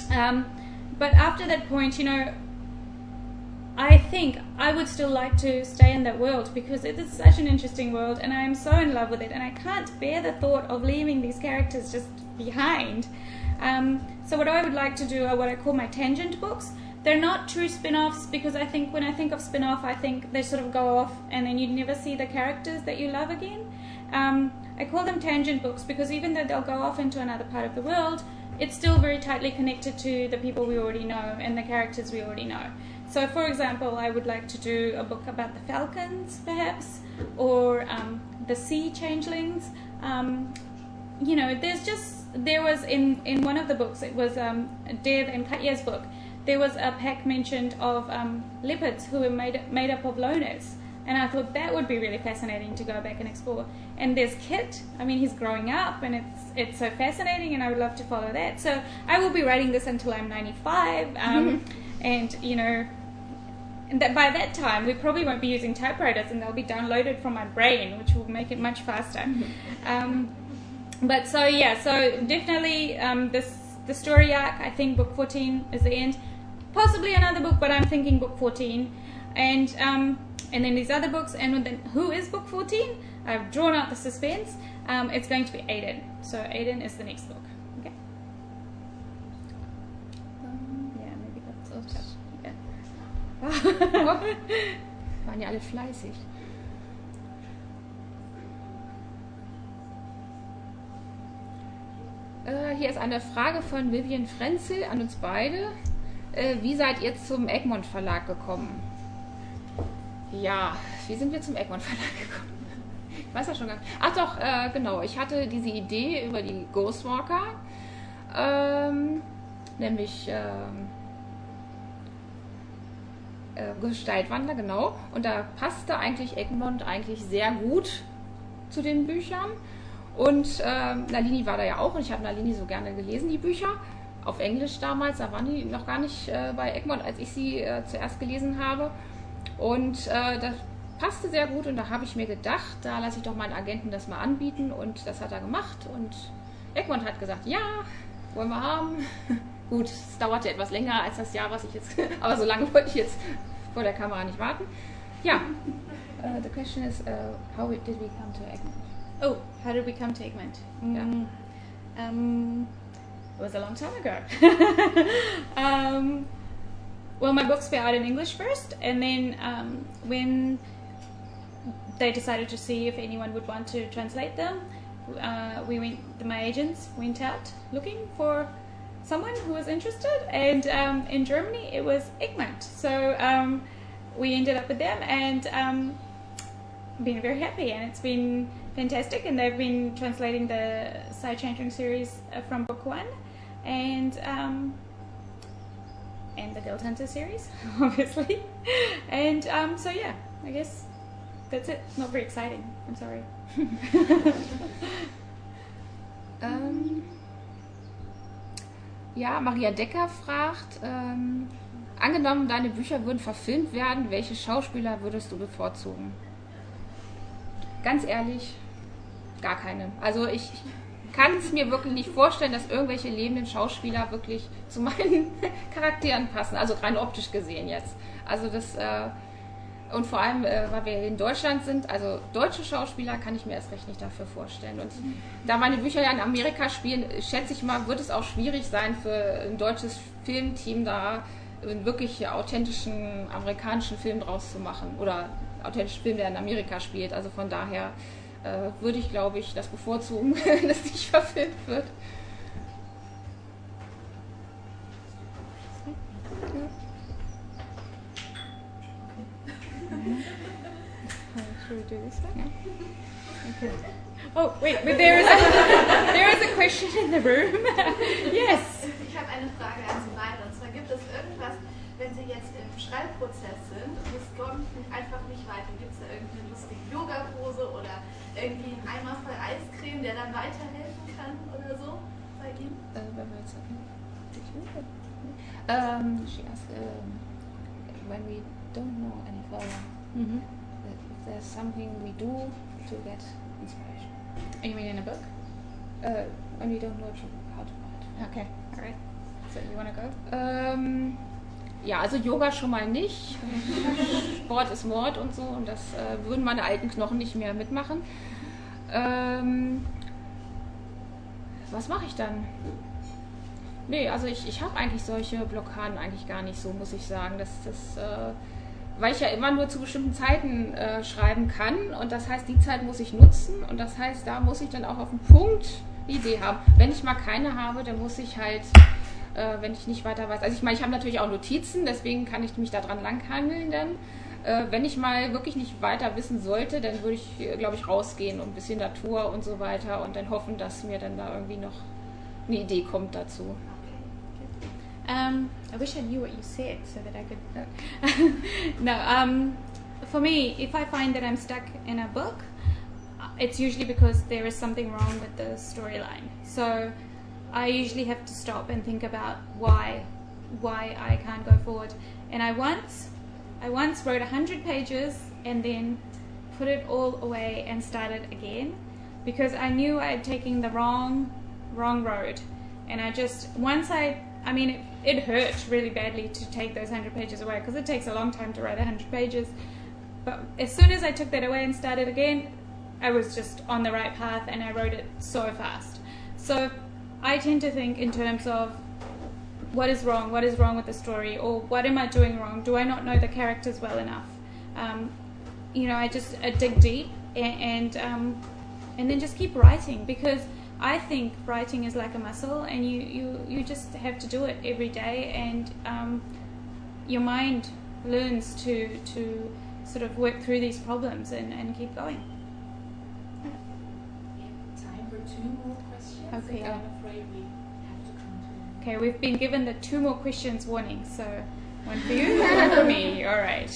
But after that point, I think I would still like to stay in that world because it is such an interesting world, and I am so in love with it, and I can't bear the thought of leaving these characters just behind. So what I would like to do are what I call my tangent books. They're not true spin-offs, because I think when I think of spin-off, I think they sort of go off and then you never see the characters that you love again. I call them tangent books because even though they'll go off into another part of the world, it's still very tightly connected to the people we already know and the characters we already know. So for example, I would like to do a book about the falcons, perhaps, or the sea changelings. There was in one of the books, it was Dev and Katya's book, there was a pack mentioned of leopards who were made up of loners. And I thought that would be really fascinating to go back and explore. And there's Kit. I mean, he's growing up, and it's so fascinating, and I would love to follow that. So I will be writing this until I'm 95, and that by that time we probably won't be using typewriters, and they'll be downloaded from my brain, which will make it much faster. But so definitely the story arc. I think book 14 is the end. Possibly another book, but I'm thinking book 14, and then these other books, and then who is book 14? I've drawn out the suspense. It's going to be Aiden. So Aiden is the next book. Okay. Maybe that's all. Ja. Waren ja alle fleißig. Hier ist eine Frage von Vivian Frenzel an uns beide. Wie seid ihr zum Egmont Verlag gekommen? Ja, wie sind wir zum Egmont Verlag gekommen? Ich weiß ja schon gar nicht. Ach doch, genau. Ich hatte diese Idee über die Ghostwalker, nämlich Gestaltwandler, genau. Und da passte eigentlich Egmont sehr gut zu den Büchern. Und Nalini war da ja auch, und ich habe Nalini so gerne gelesen, die Bücher. Auf Englisch damals, da waren die noch gar nicht bei Egmont, als ich sie zuerst gelesen habe. Und das passte sehr gut, und da habe ich mir gedacht, da lasse ich doch meinen Agenten das mal anbieten, und das hat er gemacht, und Egmont hat gesagt, ja, wollen wir haben. Gut, es dauerte etwas länger als das Jahr, was ich jetzt, aber so lange wollte ich jetzt vor der Kamera nicht warten. Ja, the question is, how did we come to Egmont? Oh, how did we come to Egmont? It was a long time ago. Well, my books were out in English first, and then when they decided to see if anyone would want to translate them, my agents went out looking for someone who was interested, and in Germany it was Egmont. So we ended up with them, and been very happy, and it's been fantastic, and they've been translating the Side Changeling series from book 1, and the Guild Hunter series, obviously, and so yeah, I guess That's it. Not very exciting. I'm sorry. Ja, Maria Decker fragt, angenommen, deine Bücher würden verfilmt werden, welche Schauspieler würdest du bevorzugen? Ganz ehrlich, gar keine. Also ich kann es mir wirklich nicht vorstellen, dass irgendwelche lebenden Schauspieler wirklich zu meinen Charakteren passen, also rein optisch gesehen jetzt. Also das, und vor allem, weil wir in Deutschland sind, also deutsche Schauspieler kann ich mir erst recht nicht dafür vorstellen. Und da meine Bücher ja in Amerika spielen, schätze ich mal, wird es auch schwierig sein für ein deutsches Filmteam da einen wirklich authentischen amerikanischen Film draus zu machen. Oder authentischen Film, der in Amerika spielt. Also von daher würde ich, glaube ich, das bevorzugen, wenn es nicht verfilmt wird. Should we do this one? Okay. Oh, wait, but there is a question in the room. Yes. Ich habe eine Frage an Sie beide. Und zwar gibt es irgendwas, wenn Sie jetzt im Schreibprozess sind und es kommt einfach nicht weiter, gibt es da irgendeine lustige Yoga-Pose oder irgendwie einen Eimer voll Eiscreme, der dann weiterhelfen kann oder so bei Ihnen? She asked, when we don't know any further, if there's something we do to get inspiration. You mean in a book? When we don't know how to write. Okay, all right. So you want to go? Ja, also Yoga schon mal nicht. Sport ist Mord und so, und das würden meine alten Knochen nicht mehr mitmachen. Was mache ich dann? Nee, also ich habe eigentlich solche Blockaden eigentlich gar nicht so, muss ich sagen. Weil ich ja immer nur zu bestimmten Zeiten schreiben kann, und das heißt, die Zeit muss ich nutzen, und das heißt, da muss ich dann auch auf den Punkt die Idee haben. Wenn ich mal keine habe, dann muss ich halt, wenn ich nicht weiter weiß, also ich meine, ich habe natürlich auch Notizen, deswegen kann ich mich daran langhangeln dann. Wenn ich mal wirklich nicht weiter wissen sollte, dann würde ich, glaube ich, rausgehen und ein bisschen Natur und so weiter und dann hoffen, dass mir dann da irgendwie noch eine Idee kommt dazu. I wish I knew what you said so that I could. No, for me, if I find that I'm stuck in a book, it's usually because there is something wrong with the storyline. So I usually have to stop and think about why I can't go forward. And I once wrote 100 pages and then put it all away and started again because I knew I had taken the wrong road. And it hurt really badly to take those 100 pages away because it takes a long time to write 100 pages. But as soon as I took that away and started again, I was just on the right path and I wrote it so fast. So I tend to think in terms of what is wrong with the story, or what am I doing wrong? Do I not know the characters well enough? I dig deep and then just keep writing, because I think writing is like a muscle, and you just have to do it every day, and your mind learns to sort of work through these problems and keep going. Time for 2 more questions. Okay. I'm afraid we have to come to. Okay, we've been given the 2 more questions warning, so one for you, one for me. All right.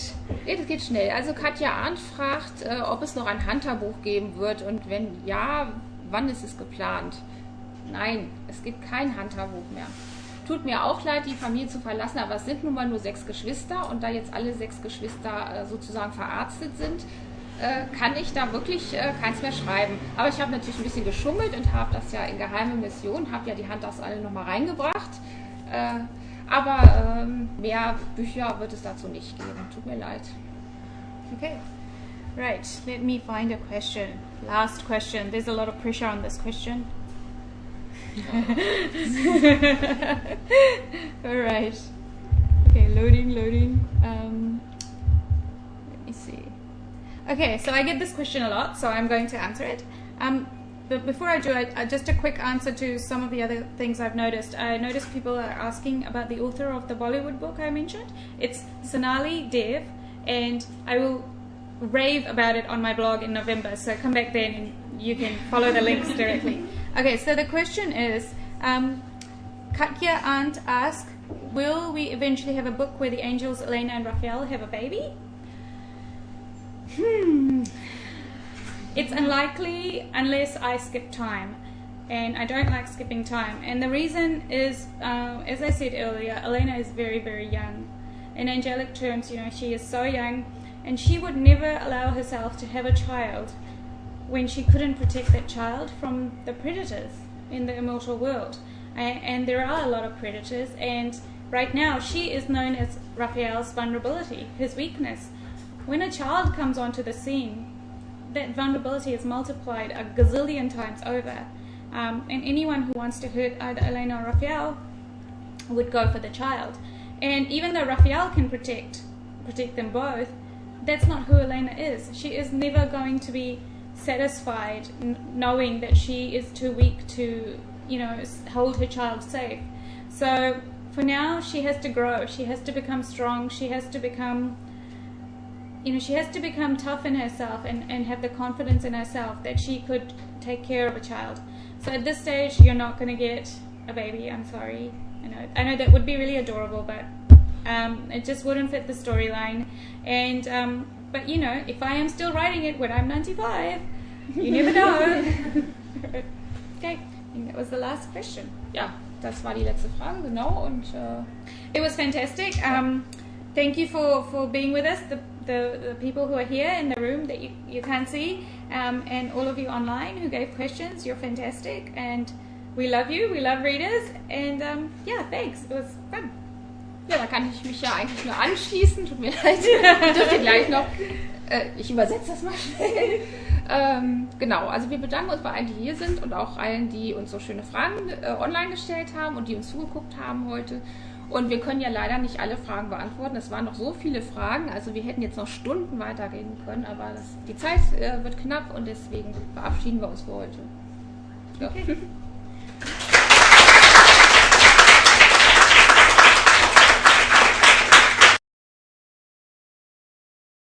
Das geht schnell. Also Katja Arndt fragt, ob es noch ein Handbuch geben wird, und wenn ja, wann ist es geplant? Nein, es gibt kein Handbuch mehr. Tut mir auch leid, die Familie zu verlassen, aber es sind nun mal nur 6 Geschwister, und da jetzt alle 6 Geschwister sozusagen verarztet sind, kann ich da wirklich keins mehr schreiben. Aber ich habe natürlich ein bisschen geschummelt und habe das ja in geheime Mission, habe ja die Handouts alle nochmal reingebracht. Aber mehr Bücher wird es dazu nicht geben. Tut mir leid. Okay. Right, let me find a question. Last question. There's a lot of pressure on this question. All right. Okay, loading. Let me see. Okay, so I get this question a lot, so I'm going to answer it. But before I do it, just a quick answer to some of the other things I've noticed. I noticed people are asking about the author of the Bollywood book I mentioned. It's Sonali Dev, and I will rave about it on my blog in November, so come back then and you can follow the links directly. Okay, so the question is, Katja Arndt asked, will we eventually have a book where the angels Elena and Raphael have a baby? It's unlikely unless I skip time. And I don't like skipping time. And the reason is, as I said earlier, Elena is very, very young. In angelic terms, she is so young, and she would never allow herself to have a child when she couldn't protect that child from the predators in the immortal world. And there are a lot of predators, and right now she is known as Raphael's vulnerability, his weakness. When a child comes onto the scene, that vulnerability is multiplied a gazillion times over. And anyone who wants to hurt either Elena or Raphael would go for the child. And even though Raphael can protect them both, that's not who Elena is. She is never going to be satisfied knowing that she is too weak to, hold her child safe. So for now, she has to grow. She has to become strong. She has to become tough in herself and have the confidence in herself that she could take care of a child. So at this stage, you're not going to get a baby. I'm sorry. I know that would be really adorable, but it just wouldn't fit the storyline. And but if I am still writing it when I'm 95, you never know. Okay, I think that was the last question. Ja, das war die letzte Frage, genau. Und it was fantastic. Thank you for being with us, the people who are here in the room that you can't see, and all of you online who gave questions. You're fantastic, and we love you. We love readers, and thanks. It was fun. Ja, da kann ich mich ja eigentlich nur anschließen. Tut mir leid, ich dürfte gleich noch. Ich übersetze das mal schnell. Genau, also wir bedanken uns bei allen, die hier sind und auch allen, die uns so schöne Fragen online gestellt haben und die uns zugeguckt haben heute. Und wir können ja leider nicht alle Fragen beantworten. Es waren noch so viele Fragen, also wir hätten jetzt noch Stunden weiterreden können, aber die Zeit wird knapp und deswegen verabschieden wir uns für heute. Ja. Okay.